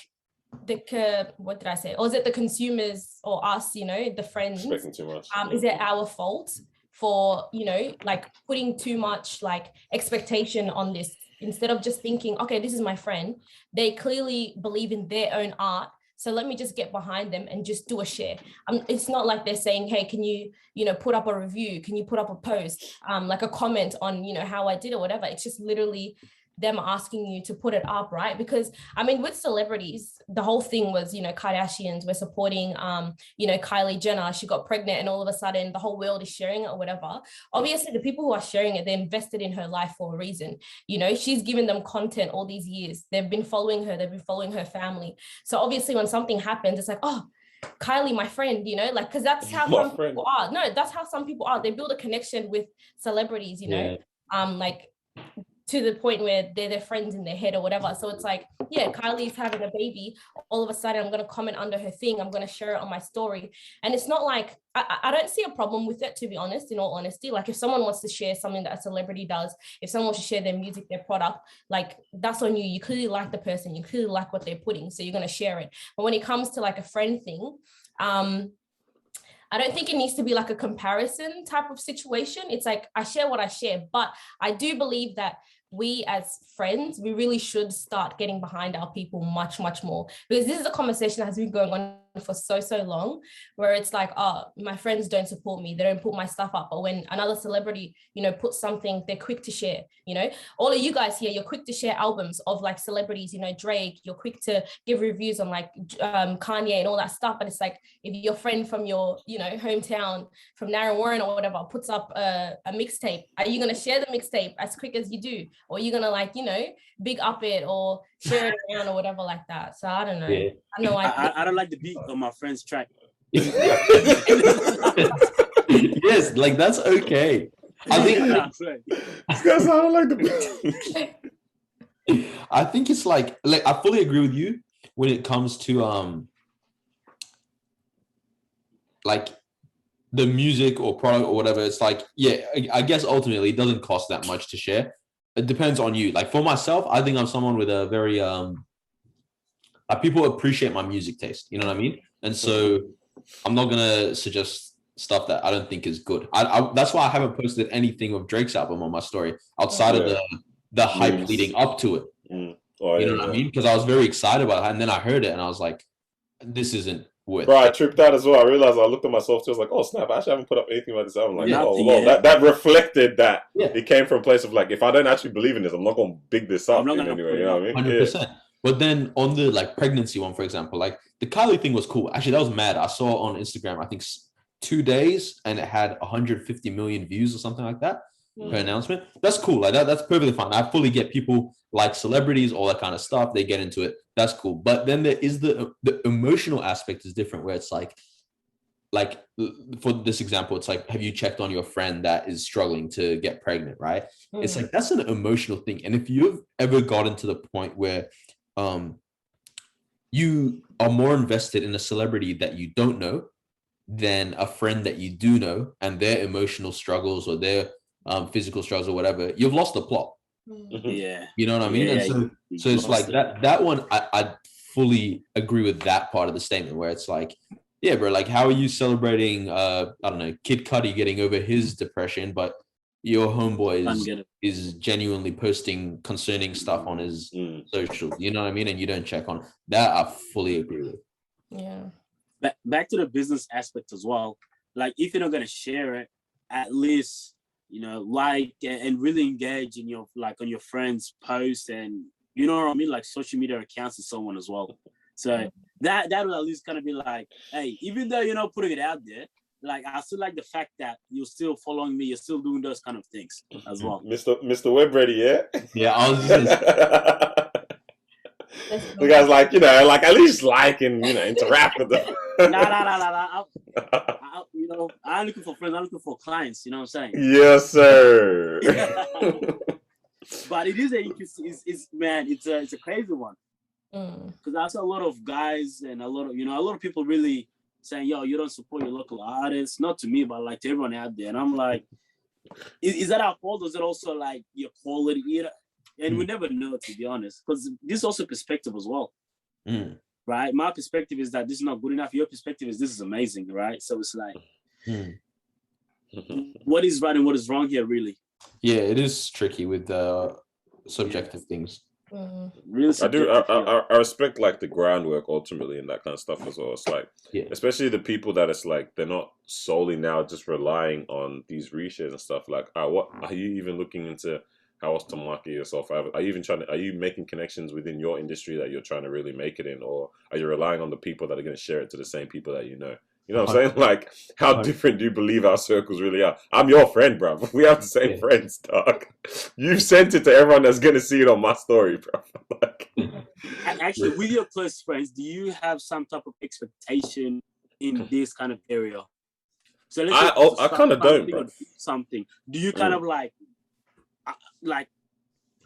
what did I say? Or is it the consumers or us, you know, the friends? Expecting too much. Is it our fault for, you know, like putting too much like expectation on this, instead of just thinking, okay, this is my friend, they clearly believe in their own art, so let me just get behind them and just do a share. It's not like they're saying, hey, can you, you know, put up a review, can you put up a post, like a comment on, you know, how I did or whatever. It's just literally them asking you to put it up, right? Because I mean, with celebrities, the whole thing was, you know, Kardashians were supporting, you know, Kylie Jenner. She got pregnant and all of a sudden the whole world is sharing it or whatever. Obviously, the people who are sharing it, they're invested in her life for a reason. You know, she's given them content all these years. They've been following her. They've been following her family. So obviously when something happens, it's like, oh, Kylie, my friend, you know, like, because that's how some people are. No, that's how some people are. They build a connection with celebrities, you know, like, to the point where they're their friends in their head or whatever. So it's like, yeah, Kylie's having a baby. All of a sudden, I'm going to comment under her thing. I'm going to share it on my story. And it's not like, I don't see a problem with it, to be honest, in all honesty. Like, if someone wants to share something that a celebrity does, if someone wants to share their music, their product, like, that's on you. You clearly like the person. You clearly like what they're putting. So you're going to share it. But when it comes to like a friend thing, I don't think it needs to be like a comparison type of situation. It's like, I share what I share, but I do believe that we as friends, we really should start getting behind our people much, much more, because this is a conversation that has been going on for so long, where it's like, oh, my friends don't support me, they don't put my stuff up. But when another celebrity, you know, puts something, they're quick to share. You know, all of you guys here, you're quick to share albums of like celebrities, you know, Drake, you're quick to give reviews on like Kanye and all that stuff. But it's like, if your friend from your, you know, hometown, from Narrawarrah or whatever, puts up a mixtape, are you going to share the mixtape as quick as you do? Or are you going to, like, you know, big up it or share it around or whatever like that? So I don't know. Yeah. I don't like the beat on my friend's track. Yes, like, that's okay. I think I don't like the beat. I think it's like I fully agree with you when it comes to like the music or product or whatever. It's like, yeah, I guess ultimately it doesn't cost that much to share. It depends on you. Like, for myself, I think I'm someone with a very like, people appreciate my music taste, you know what I mean? And so I'm not gonna suggest stuff that I don't think is good. I that's why I haven't posted anything of Drake's album on my story outside of the hype leading up to it. You know what I mean? Because I was very excited about it, and then I heard it and I was like, this isn't worth Bro, I tripped out as well. I realized, I looked at myself too. I was like, oh snap, I actually haven't put up anything about this album. Like, oh Lord, that reflected that it came from a place of like, if I don't actually believe in this, I'm not gonna big this up in any way. You know what I mean? 100%. But then on the like pregnancy one, for example, like the Kylie thing was cool. Actually, that was mad. I saw on Instagram, I think 2 days, and it had 150 million views or something like that per announcement. That's cool. Like that's perfectly fine. I fully get people like celebrities, all that kind of stuff. They get into it. That's cool. But then there is the emotional aspect is different, where it's like for this example, it's like, have you checked on your friend that is struggling to get pregnant, right? It's like, that's an emotional thing. And if you've ever gotten to the point where you are more invested in a celebrity that you don't know than a friend that you do know, and their emotional struggles or their physical struggles or whatever, you've lost the plot. Yeah, you know what I mean? And so it's like that one, I fully agree with that part of the statement, where it's like, yeah, bro, like, how are you celebrating I don't know, Kid Cudi getting over his depression, but your homeboy is genuinely posting concerning stuff on his socials, you know what I mean? And you don't check on that. I fully agree with. Yeah. Back to the business aspect as well. Like, if you're not gonna share it, at least, you know, like, and really engage in your, like, on your friends' posts, and you know what I mean, like social media accounts and so on as well. So that will at least kind of be like, hey, even though you're not putting it out there, like, I still like the fact that you're still following me, you're still doing those kind of things as well. Mr. Web Ready, yeah? Yeah, I was just The guy's like, you know, like at least like and you know interact with them. Nah. You know, I'm looking for friends. I'm looking for clients. You know what I'm saying? Yes, sir. But it is it's a crazy one. Because I saw a lot of guys and a lot of people really saying, yo, you don't support your local artists. Not to me, but like to everyone out there. And I'm like, is that our fault? Or is it also like your quality? You know? And we never know, to be honest. Because this is also perspective as well. Right? My perspective is that this is not good enough. Your perspective is this is amazing, right? So it's like, what is right and what is wrong here, really? Yeah, it is tricky with subjective things. Really, I respect like the groundwork ultimately and that kind of stuff as well. It's like, especially the people that it's like they're not solely now just relying on these reshares and stuff. Like, what are you even looking into? How else to market yourself? Are you even are you making connections within your industry that you're trying to really make it in, or are you relying on the people that are going to share it to the same people that you know? You know what I'm saying? Like, how different do you believe our circles really are? I'm your friend, bro. We have the same friends, dog. You've sent it to everyone that's going to see it on my story, bro. Like, actually, with your close friends, do you have some type of expectation in this kind of area? So I kind of don't, bro. Something. Do you kind of like,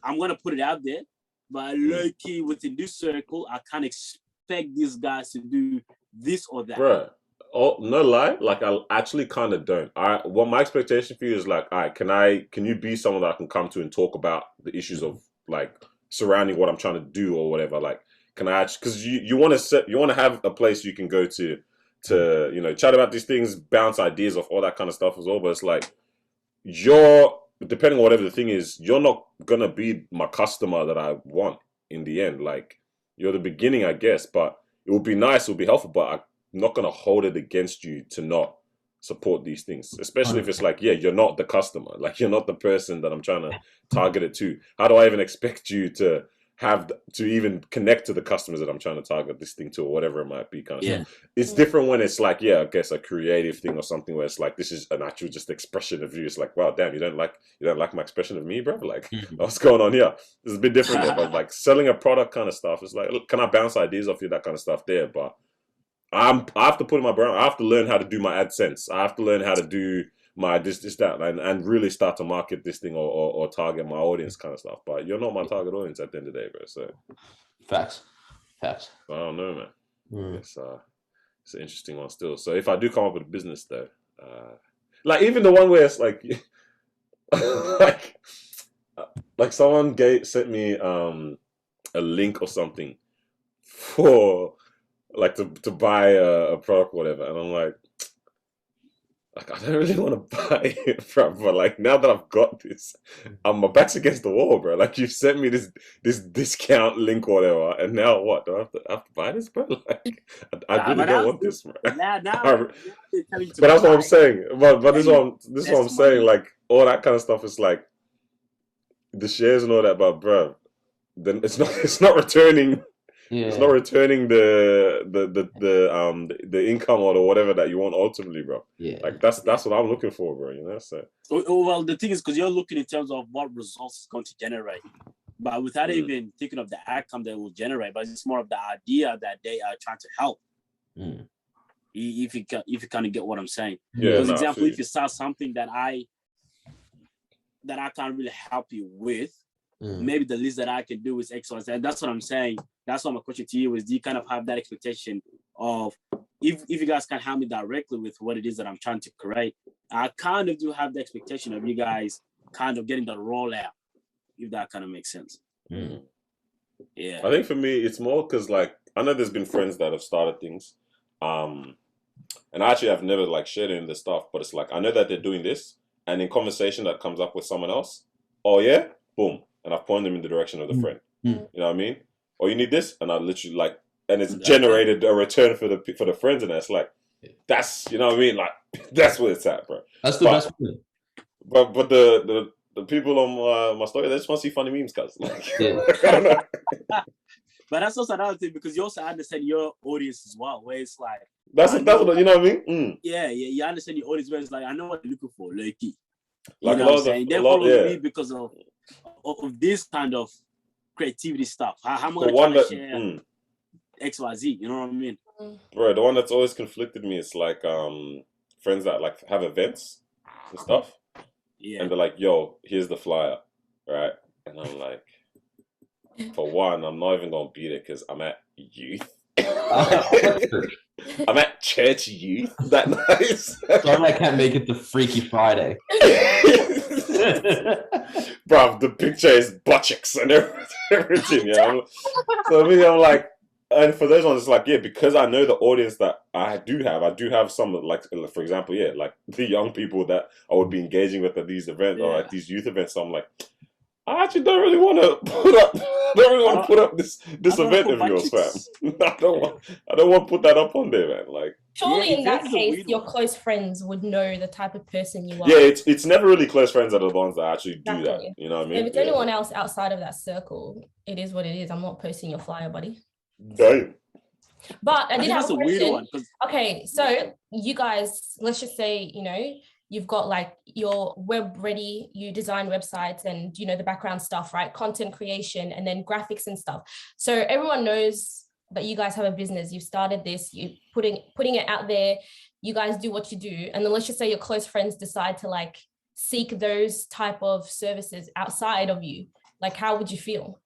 I'm going to put it out there, but low-key within this circle, I can't expect these guys to do this or that. Bro. Oh, no lie, like I actually kind of don't. What my expectation for you is like, all right, can you be someone that I can come to and talk about the issues of like surrounding what I'm trying to do or whatever? Like, can I actually, because you want to have a place you can go to you know chat about these things, bounce ideas off all that kind of stuff as well. But it's like depending on whatever the thing is, you're not gonna be my customer that I want in the end. Like, you're the beginning, I guess, but it would be nice, it would be helpful, but I'm not going to hold it against you to not support these things, especially if it's like, you're not the customer, like you're not the person that I'm trying to target it to. How do I even expect you to even connect to the customers that I'm trying to target this thing to, or whatever it might be? Kind of stuff. It's different when it's like, I guess a creative thing or something where it's like, this is an actual just expression of you. It's like, wow, damn, you don't like my expression of me, bro? Like, what's going on here? This is a bit different there, but like selling a product kind of stuff, it's like, look, can I bounce ideas off you, that kind of stuff there? But I have to put in my brain. I have to learn how to do my AdSense. I have to learn how to do my this that and really start to market this thing or target my audience kind of stuff. But you're not my target audience at the end of the day, bro. So facts. I don't know, man. It's an interesting one still. So if I do come up with a business though, like even the one where it's like like someone sent me a link or something for like to buy a product or whatever, and I'm like I don't really want to buy it, bro. But like now that I've got this, my back's against the wall, bro. Like you've sent me this discount link or whatever, and now what? Do I have to buy this, bro? Like I really don't want this, bro. But that's what I'm saying. But this is what I'm saying. Like all that kind of stuff is like the shares and all that, but bro, then it's not returning. Yeah. It's not returning the income or whatever that you want ultimately, bro. Yeah, like that's what I'm looking for, bro. You know, so. Well, the thing is, because you're looking in terms of what results it's going to generate, but without even thinking of the outcome that it will generate, but it's more of the idea that they are trying to help. If you kind of get what I'm saying. Yeah. For example, if you start something that I can't really help you with. Maybe the least that I can do is X, Y, Z. That's what I'm saying. That's what my question to you is, do you kind of have that expectation of if you guys can help me directly with what it is that I'm trying to create, I kind of do have the expectation of you guys kind of getting the rollout, if that kind of makes sense. Yeah. I think for me, it's more because like, I know there's been friends that have started things. And I actually have never like shared any of this stuff, but it's like, I know that they're doing this, and in conversation that comes up with someone else, boom. And I've pointed them in the direction of the friend. You know what I mean? Or you need this, and I literally like, and it's generated a return for the friends, and it's like, that's, you know what I mean? Like that's where it's at, bro. That's the best. But the people on my story, they just want to see funny memes, cuz. Like, I don't know. But that's also another thing, because you also understand your audience as well, where it's like that's what you know what I mean? Yeah, you understand your audience, where it's like, I know what you're looking for, low-key. Like you know what I'm saying? They follow me because of this kind of creativity stuff. How am I going to share XYZ? You know what I mean? Bro, the one that's always conflicted me is like friends that like have events and stuff. Yeah. And they're like, yo, here's the flyer, right? And I'm like, for one, I'm not even gonna be there because I'm at youth. I'm at church youth that night. Sorry, I can't make it to Freaky Friday. Bro, the picture is buttocks and everything, you know? So me, I'm like, and for those ones, it's like, yeah, because I know the audience that I do have some, like, for example, yeah, like the young people that I would be engaging with at these events or at these youth events. So I'm like, I actually don't really want to put up this event of yours, fam. I don't want to put that up on there, man. Like, surely in that case, your close friends would know the type of person you are. Yeah, it's never really close friends that are the ones that actually do that. You know what I mean? If it's anyone else outside of that circle, it is what it is. I'm not posting your flyer, buddy. Damn. But I did have a question. Okay, so you guys, let's just say, you know, you've got like your web ready, you design websites and, you know, the background stuff, right? Content creation and then graphics and stuff. So everyone knows that you guys have a business. You've started this, you putting it out there. You guys do what you do. And then let's just say your close friends decide to like seek those type of services outside of you. Like, how would you feel?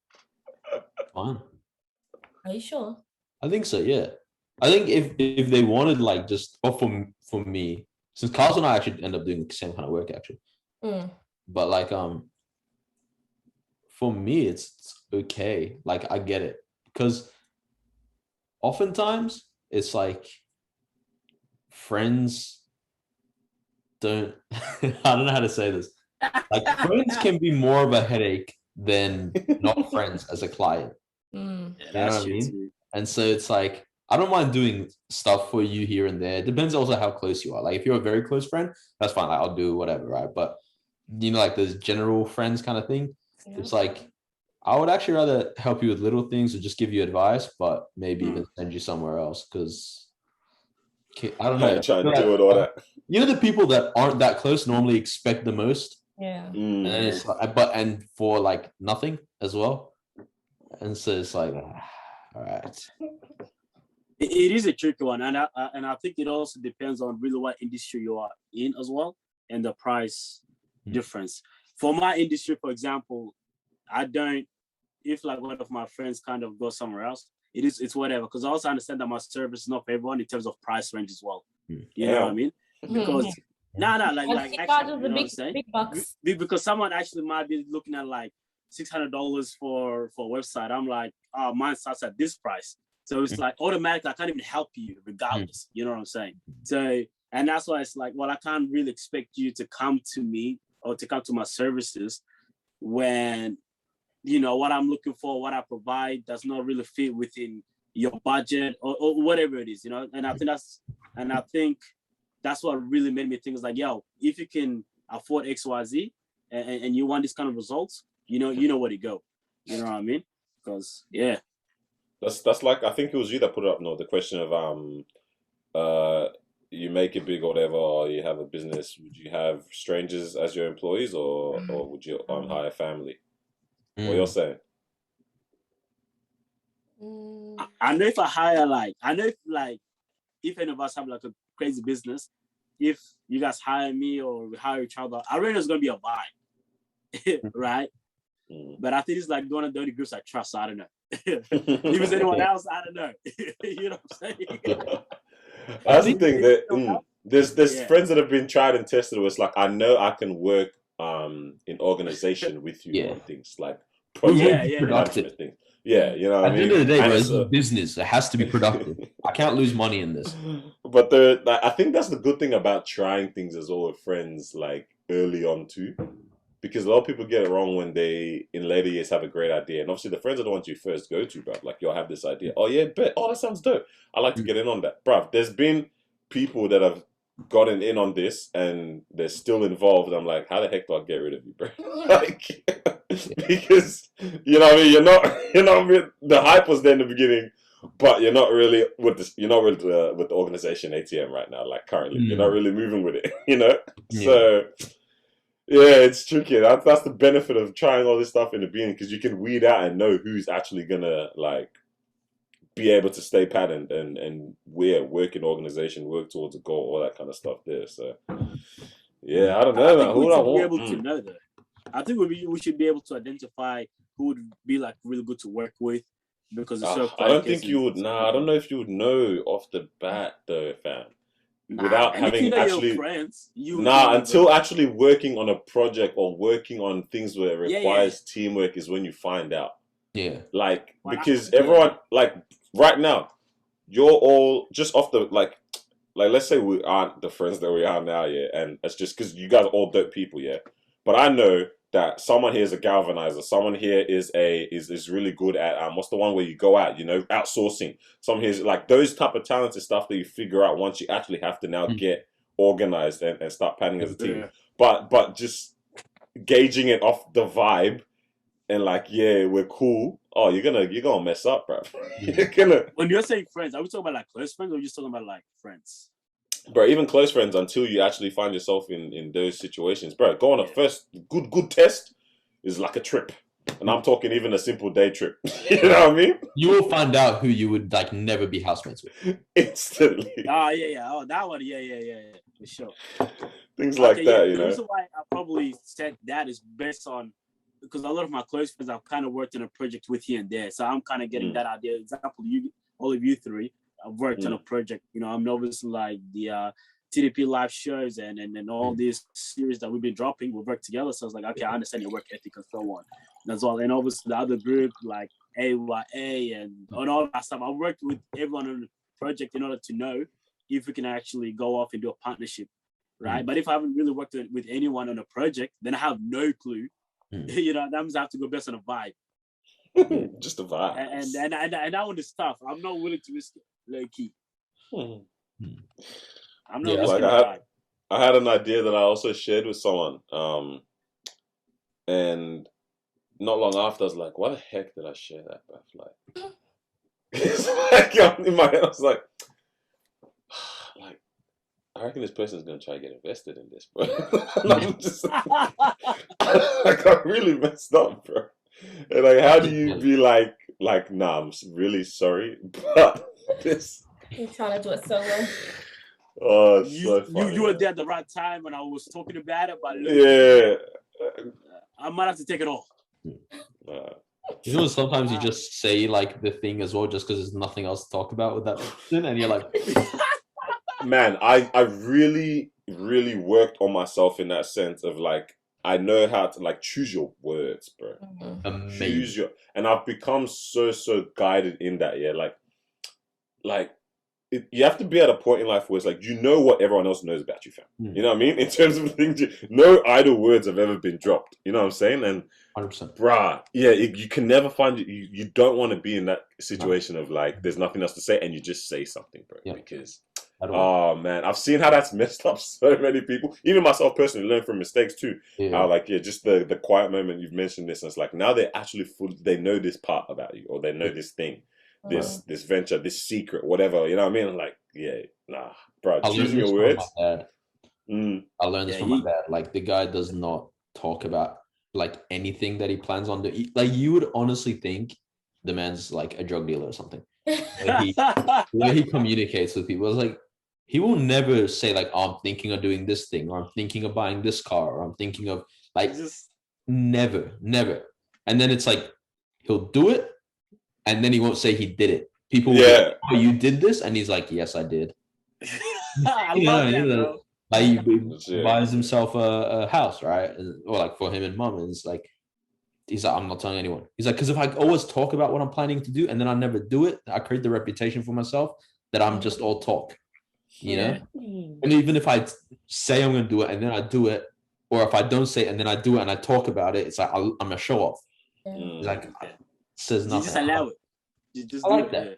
Fine. Are you sure? I think so, yeah. I think if they wanted like just, or for me, since Carlos and I actually end up doing the same kind of work actually. But like for me it's okay. Like I get it. Because oftentimes it's like friends don't I don't know how to say this. Like friends can be more of a headache than not friends as a client. Yeah, you know what I mean? And so it's like, I don't mind doing stuff for you here and there. It depends also how close you are. Like if you're a very close friend, that's fine. Like, I'll do whatever, right? But you know, like those general friends kind of thing. Yeah. It's like, I would actually rather help you with little things or just give you advice, but maybe even send you somewhere else. Because I don't know. Trying to do it all that. You know, the people that aren't that close normally expect the most. Yeah. And then it's like, and for like nothing as well. And so it's like, all right. It is a tricky one, and I think it also depends on really what industry you are in as well, and the price difference. For my industry, for example, I don't. If like one of my friends kind of goes somewhere else, it's whatever. Because I also understand that my service is not for everyone in terms of price range as well. You know what I mean? Because like actually, you know what I'm saying? Because someone actually might be looking at like $600 for a website. I'm like, oh, mine starts at this price. So it's like automatically I can't even help you regardless. You know what I'm saying? So, and that's why it's like, well, I can't really expect you to come to me or to come to my services when, you know, what I'm looking for, what I provide does not really fit within your budget or whatever it is, you know? And I think that's what really made me think is like, yo, if you can afford XYZ and you want this kind of results, you know where to go. You know what I mean? Because that's like, I think it was you that put it up. No, the question of you make it big or whatever, or you have a business. Would you have strangers as your employees, or would you hire family? What you're saying? I know if I hire if any of us have like a crazy business, if you guys hire me or we hire each other, I reckon it's gonna be a vibe, right? But I think it's like one of the only groups I trust. So I don't know. If it's anyone else, I don't know. You know what I'm saying? That's the thing that there's friends that have been tried and tested where it's like, I know I can work in organization with you on things like productive things. Yeah, you know what I mean? At the end of the day, it's a business. It has to be productive. I can't lose money in this. But I think that's the good thing about trying things as well with friends, like early on too. Because a lot of people get it wrong when they, in later years, have a great idea. And obviously the friends are the ones you first go to, bro. Like, you'll have this idea. Oh, yeah, bet. Oh, that sounds dope. I like to get in on that. Bro, there's been people that have gotten in on this and they're still involved. I'm like, how the heck do I get rid of you, bro? Like, because, you know what I mean? You're not the hype was there in the beginning, but you're not really with the organization ATM right now, like currently. You're not really moving with it, you know? Yeah. So Yeah, it's tricky. That's the benefit of trying all this stuff in the beginning, because you can weed out and know who's actually gonna like be able to stay pat and work in organization, work towards a goal, all that kind of stuff there. So yeah, I don't know. I think we should be able to know that. I think we should be able to identify who would be like really good to work with, because I don't think you would. I don't know if you would know off the bat though, fam. Without having actually friends, until actually working on a project or working on things where it requires teamwork is when you find out. Yeah, like because everyone like right now, you're all just off the like let's say we aren't the friends that we are now, yeah, and it's just because you guys are all dope people, yeah. But I know that someone here is a galvanizer. Someone here is really good at what's the one where you go out, outsourcing. Someone here is like those type of talented stuff that you figure out once you actually have to now get organized and start planning as a team. But just gauging it off the vibe and like, yeah, we're cool. Oh, you're gonna mess up, bro. You're gonna. When you're saying friends, are we talking about like close friends, or are you just talking about like friends? Bro, even close friends, until you actually find yourself in those situations, bro, go on a first good test is like a trip. And I'm talking even a simple day trip. You know what I mean? You will find out who you would like never be housemates with. Instantly. Oh, yeah. Oh, that one. Yeah. For sure. Things like that, The reason why I probably said that is based on, because a lot of my close friends I've kind of worked on a project with here and there. So I'm kind of getting that idea. Example, all of you three, I've worked on a project. I'm obviously like the TDP live shows and all these series that we've been dropping, we've worked together. So I was like, okay, I understand your work ethic and so on. And as well. And obviously the other group like AYA and all that stuff. I worked with everyone on the project in order to know if we can actually go off and do a partnership. Right. But if I haven't really worked with anyone on a project, then I have no clue. That means I have to go based on a vibe. Just a vibe. And that one is tough. I'm not willing to risk it, low key. I'm not risking like I had an idea that I also shared with someone. And not long after, I was like, why the heck did I share that, bro? Like, it's like in my head, I was like, I reckon this person's gonna try to get invested in this, bro. And I'm just I got really messed up, bro. And like, how do you be like, nah, I'm really sorry, but this. You're trying to do it solo. Oh, so funny, you were there at the right time when I was talking about it, but I might have to take it off. Sometimes you just say like the thing as well, just because there's nothing else to talk about with that person, and you're like. Man, I really, really worked on myself in that sense of like, I know how to like choose your words, bro. Amazing. And I've become so guided in that, yeah. Like you have to be at a point in life where it's like, what everyone else knows about you, fam. You know what I mean? In terms of things, no idle words have ever been dropped. You know what I'm saying? And 100%. Bruh, yeah, you can never find it. You don't want to be in that situation of like, there's nothing else to say, and you just say something, bro, because. Oh man, I've seen how that's messed up so many people. Even myself personally, learn from mistakes too. Just the quiet moment you've mentioned this, and it's like now they actually they know this part about you, or they know this thing, this venture, this secret, whatever. You know what I mean? I'm like, bro, choosing your words. I learned this from my dad. Like the guy does not talk about like anything that he plans on doing. Like you would honestly think the man's like a drug dealer or something. The way he communicates with people is like. He will never say like, oh, I'm thinking of doing this thing, or I'm thinking of buying this car, or I'm thinking of like, never. And then it's like, he'll do it, and then he won't say he did it. People will be like, oh, you did this? And he's like, yes, I did. I love that, bro. Like he buys himself a house, right? Or like for him and mom, and it's like, he's like, I'm not telling anyone. He's like, because if I always talk about what I'm planning to do and then I never do it, I create the reputation for myself that I'm just all talk. And even if I say I'm going to do it and then I do it, or if I don't say it and then I do it and I talk about it, it's like I'm a show off. Like it says nothing. You just allow it. You just I like that.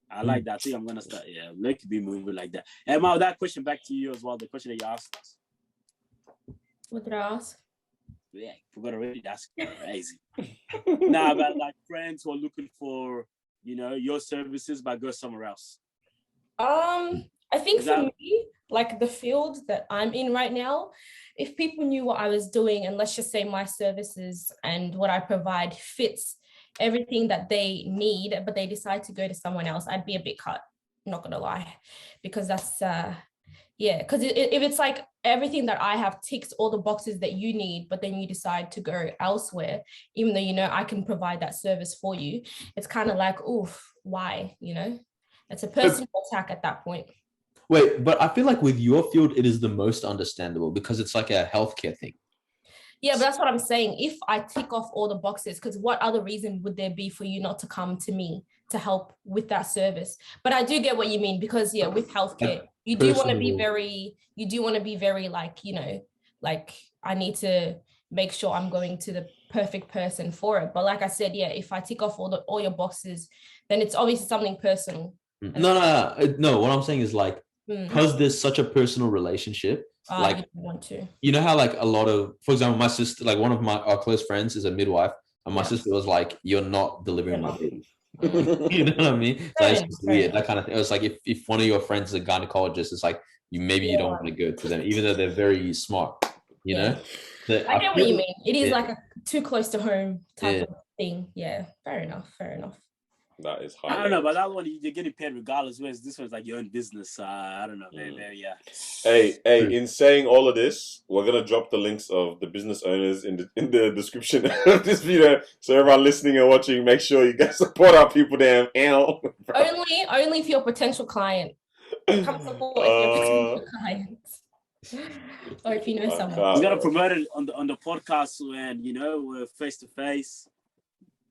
I like that. I think I'm gonna start. Yeah, make it be moving like that. And Mal, that question back to you as well. The question that you asked us. What did I ask? Yeah, forgot already. That's crazy. Now about like friends who are looking for your services, but go somewhere else. I think for me, like the field that I'm in right now, if people knew what I was doing, and let's just say my services and what I provide fits everything that they need, but they decide to go to someone else, I'd be a bit cut, not gonna lie, because that's because if it's like everything that I have ticks all the boxes that you need, but then you decide to go elsewhere, even though you know I can provide that service for you, it's kind of like, oof, why? You know, it's a personal attack at that point. Wait, but I feel like with your field, it is the most understandable because it's like a healthcare thing. Yeah, but that's what I'm saying. If I tick off all the boxes, because what other reason would there be for you not to come to me to help with that service? But I do get what you mean, because yeah, with healthcare, you do want to be very like, you know, like I need to make sure I'm going to the perfect person for it. But like I said, yeah, if I tick off all your boxes, then it's obviously something personal. No. What I'm saying is like, because there's such a personal relationship, like you want to. You know how like a lot of, for example, my sister, like one of our close friends is a midwife, and my sister was like, "You're not delivering my baby." You know what I mean? So it's weird, that kind of thing. It was like if one of your friends is a gynecologist, it's like you don't want to go to them, even though they're very smart. You know? I get what you mean. It is like a too close to home type of thing. Yeah, fair enough. That is high. I don't know, but that one you're getting paid regardless. Whereas this one's like your own business. I don't know, man. Yeah. Hey, in saying all of this, we're gonna drop the links of the business owners in the description of this video, so everyone listening and watching, make sure you guys support our people there. Only if you're a potential client. Come support if you're a potential client. Or if you know someone. You gotta promote it on the podcast when we're face to face.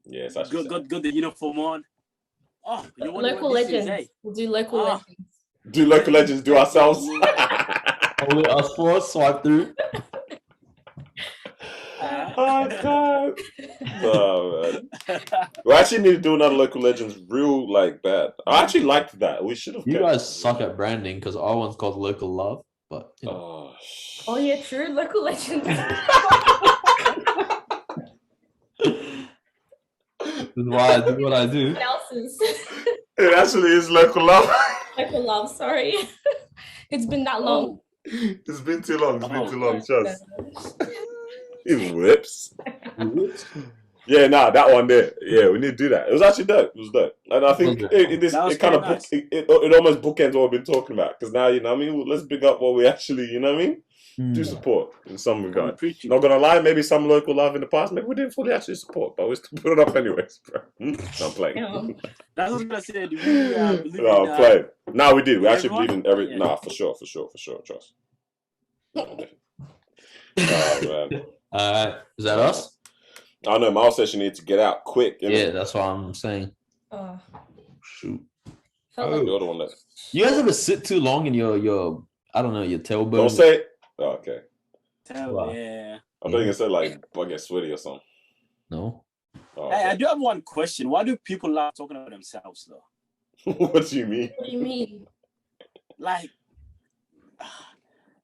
Yes, good the uniform on. Oh, you want local legends. We'll do local legends. Do local legends. Do ourselves. Only us four swipe through. Oh god. Oh man. We actually need to do another local legends real bad. I actually liked that. We should have. You guys suck at branding because our one's called Local Love, but oh yeah, true. Local legends. This is why I do what I do. It actually is Local Love. Local Love, sorry. It's been that long. It's been too long. Trust. It whips. Yeah, that one there. Yeah, we need to do that. It was actually dope. It was dope. And I think it kind of nice. it almost bookends what we've been talking about. Because now, you know what I mean? Let's big up what we actually, you know what I mean? Do support in some regard. Not gonna lie, maybe some local love in the past, maybe we didn't fully actually support, but we still put it up anyways, bro. I'm playing. That's what I said. No, I'm playing. No, we did. We actually believe in every. Nah, for sure. Trust. Oh man. Is that us? I know. My session needs to get out quick. Yeah, that's what I'm saying. Shoot. The other one left. You guys ever sit too long in your I don't know, your tailbone? Don't say it. Oh, okay. Yeah. I thought you said I get sweaty or something. No. Oh, okay. Hey, I do have one question. Why do people love talking about themselves though? What do you mean? What do you mean? Like,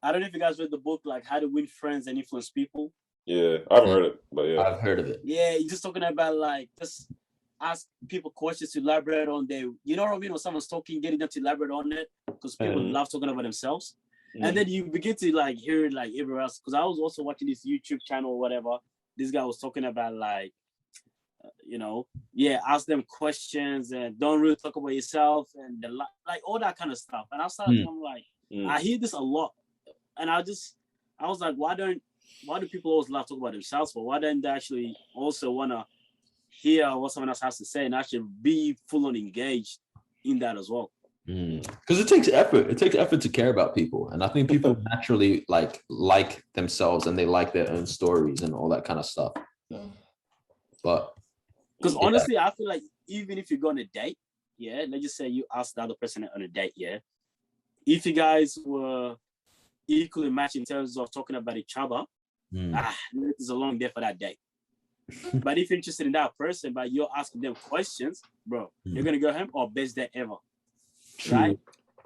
I don't know if you guys read the book, How to Win Friends and Influence People. Yeah, I haven't heard it, but yeah. I've heard of it. Yeah, you're just talking about just ask people questions to elaborate on their, you know what I mean? When someone's talking, getting them to elaborate on it, because people love talking about themselves. And then you begin to hear it everywhere else. Because I was also watching this YouTube channel or whatever. This guy was talking about ask them questions and don't really talk about yourself and all that kind of stuff. And I started I hear this a lot, and I was like, why do people always love to talk about themselves? But why don't they actually also want to hear what someone else has to say and actually be full on engaged in that as well? Because it takes effort. It takes effort to care about people, and I think people naturally like themselves and they like their own stories and all that kind of stuff. But because honestly, I feel like even if you go on a date, let's just say you ask the other person on a date, if you guys were equally matched in terms of talking about each other, it's a long day for that date. But if you're interested in that person, but you're asking them questions, bro, you're gonna go home or best day ever. True. Right?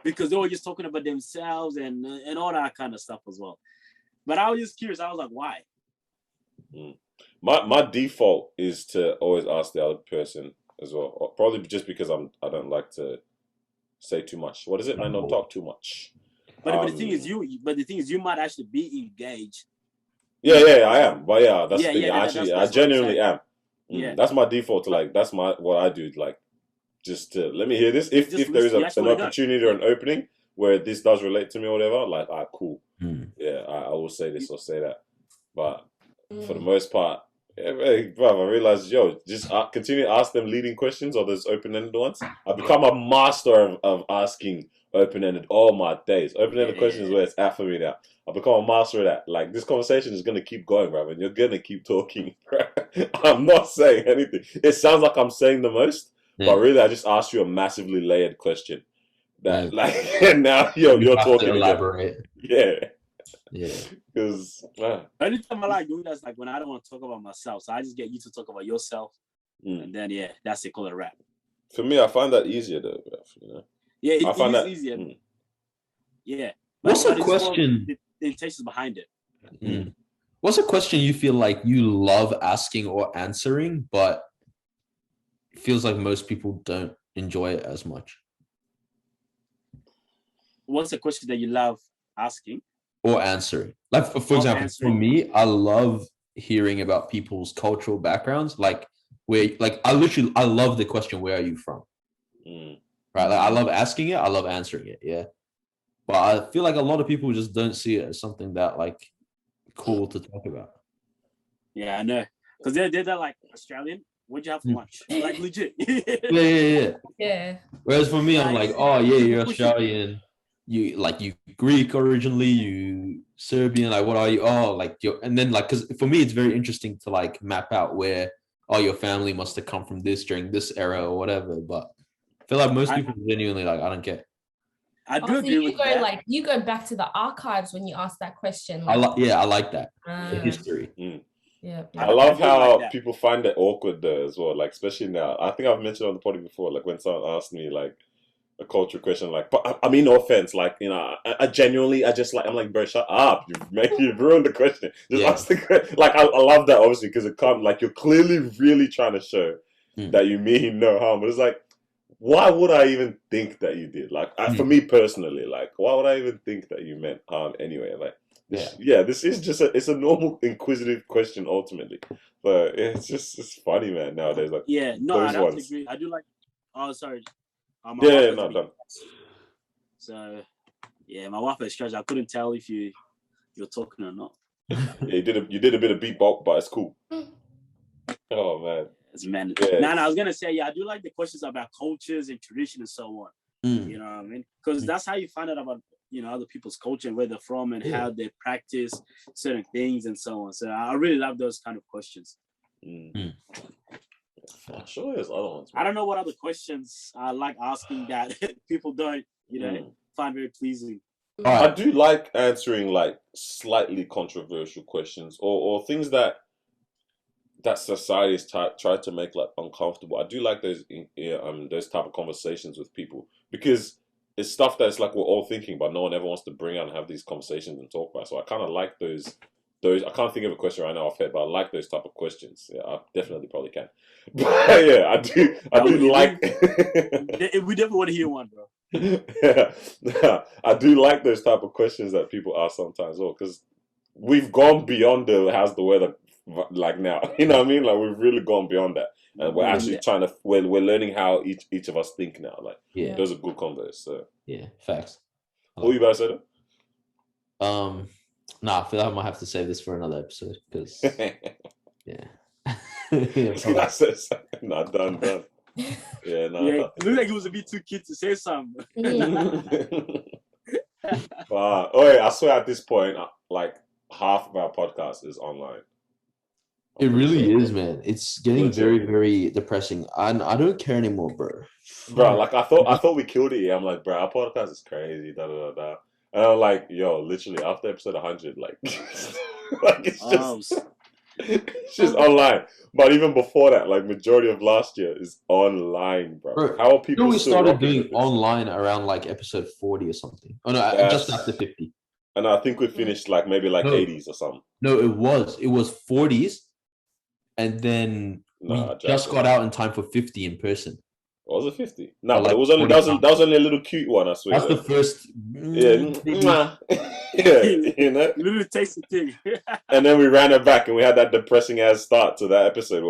Because they were just talking about themselves and all that kind of stuff as well. But I was just curious. I was like, why? My default is to always ask the other person as well. Probably just because I don't like to say too much. What is it, man? Don't talk too much. But the thing is, you might actually be engaged. Yeah, I am. But yeah, that's the thing. I genuinely am. Yeah, that's my default. Like, that's what I do. Like, just let me hear this. If there is an opportunity or an opening where this does relate to me or whatever, like, cool. Yeah, I will say this or say that. But for the most part, bro, I realized, just continue to ask them leading questions or those open-ended ones. I've become a master of asking open-ended all my days. Open-ended questions is where it's at for me now. I've become a master of that. Like, this conversation is going to keep going, bro, and you're going to keep talking, bro. I'm not saying anything. It sounds like I'm saying the most, but really, I just asked you a massively layered question. That, like, and now you're talking to elaborate. Again. Yeah. Because only time I like doing that's like when I don't want to talk about myself. So I just get you to talk about yourself. And then that's it, call it a wrap. For me, I find that easier though, you know. Yeah, it is easier. Yeah. What's a question? The intentions behind it. What's a question you feel like you love asking or answering, but it feels like most people don't enjoy it as much? What's a question that you love asking? Or answering. Like, for example, for me, I love hearing about people's cultural backgrounds. Like, I love the question, where are you from? Right? Like, I love asking it. I love answering it. Yeah. But I feel like a lot of people just don't see it as something that, like, cool to talk about. Yeah, I know. Because they're like, Australian, what'd you have for lunch? Like, legit. Yeah. Whereas for me, I'm like, oh, yeah, you're Australian. You Greek originally, you Serbian, like, what are you? Oh, like, and then, like, because for me, it's very interesting to, like, map out where, your family must have come from this during this era or whatever. But I feel like most people genuinely, like, I don't care. I do agree with that. Like, you go back to the archives when you ask that question. Like, I like that. The history. Yeah. I love how people find it awkward there as well. Like, especially now. I think I've mentioned on the podcast before, like, when someone asked me, like, a culture question, like, but I mean, no offense, like, you know, I genuinely, I'm like, bro, shut up, you've ruined the question. Just ask the question. Like, I love that, obviously, because it comes, like, you're clearly really trying to show that you mean no harm, but it's like, why would I even think that you did? Like, for me personally, like, why would I even think that you meant harm anyway? Like, this is just it's a normal inquisitive question ultimately, but it's funny, man, nowadays. Like, I have to agree. I do like. Oh, sorry. Done. So, my wife is strange. I couldn't tell if you're talking or not. You did a bit of beatbox, but it's cool. Oh man, it's man. Yeah. I was gonna say, I do like the questions about cultures and tradition and so on. You know what I mean? Because that's how you find out about other people's culture and where they're from and how they practice certain things and so on. So I really love those kind of questions. I'm sure there's other ones. I don't know what other questions I like asking that people don't, find very pleasing. I do like answering, like, slightly controversial questions or things that society has tried to make, like, uncomfortable. I do like those type of conversations with people, because it's stuff that's like we're all thinking, but no one ever wants to bring out and have these conversations and talk about. So I kind of like those. I can't think of a question right now off head, but I like those type of questions. Yeah, I definitely probably can. But yeah, I do like. We definitely want to hear one, bro. Yeah, I do like those type of questions that people ask sometimes, because we've gone beyond how's the weather like now. You know what I mean? Like, we've really gone beyond that, and we're actually trying to. We're learning how each of us think now. Like, those are good convos. So facts. What you about to say though? I feel like I might have to save this for another episode because done. Yeah, no. Yeah, it looked like it was a bit too cute to say something. I swear at this point, like, half of our podcast is online. It really is, man. It's getting very, very depressing. I don't care anymore, bro. Like, I thought we killed it. I'm like, bro, our podcast is crazy. Da da da. And I'm like, yo, literally after episode 100, like, like it's just online. But even before that, like, majority of last year is online, bro. How are people? We started doing online around like episode 40 or something. Oh no, just after 50. And I think we finished like maybe 80s or something. No, it was 40s, and then we just got out in time for 50 in person. Or was it 50? No, but like it was only that was only a little cute one, I swear. That's the first. Yeah. Yeah, you know, little tasty thing. And then we ran it back, and we had that depressing ass start to that episode.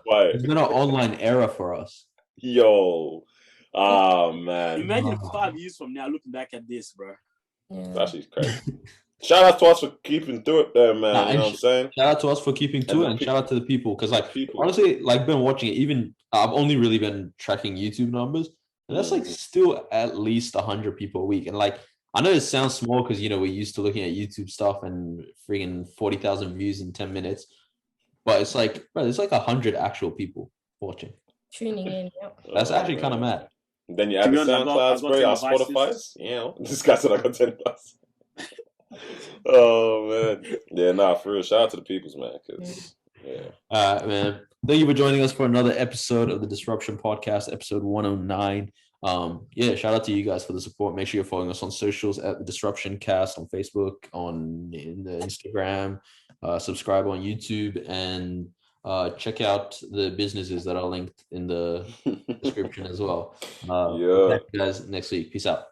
It's been an online era for us. Yo, man! Imagine 5 years from now looking back at this, bro. Yeah. That's crazy. Shout out to us for keeping through it, there, man. You know what I'm saying? Shout out to us for keeping to it, and shout out to the people because, like, honestly, like, been watching it. Even I've only really been tracking YouTube numbers, and that's like still at least 100 people a week. And like, I know it sounds small because we're used to looking at YouTube stuff and freaking 40,000 views in 10 minutes, but it's like, bro, there's like 100 actual people watching, tuning in. Yep. That's actually kind of mad. Then you add the SoundClouds, bro, our Spotify's. This guy said I got 10 plus. Oh man, yeah, for real. Shout out to the peoples, man. All right, man. Thank you for joining us for another episode of the Disruption Podcast, episode 109. Shout out to you guys for the support. Make sure you're following us on socials at the Disruption Cast on Facebook, in the Instagram. Subscribe on YouTube, and check out the businesses that are linked in the description as well. See you guys next week. Peace out.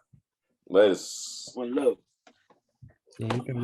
Nice. One love. Nice.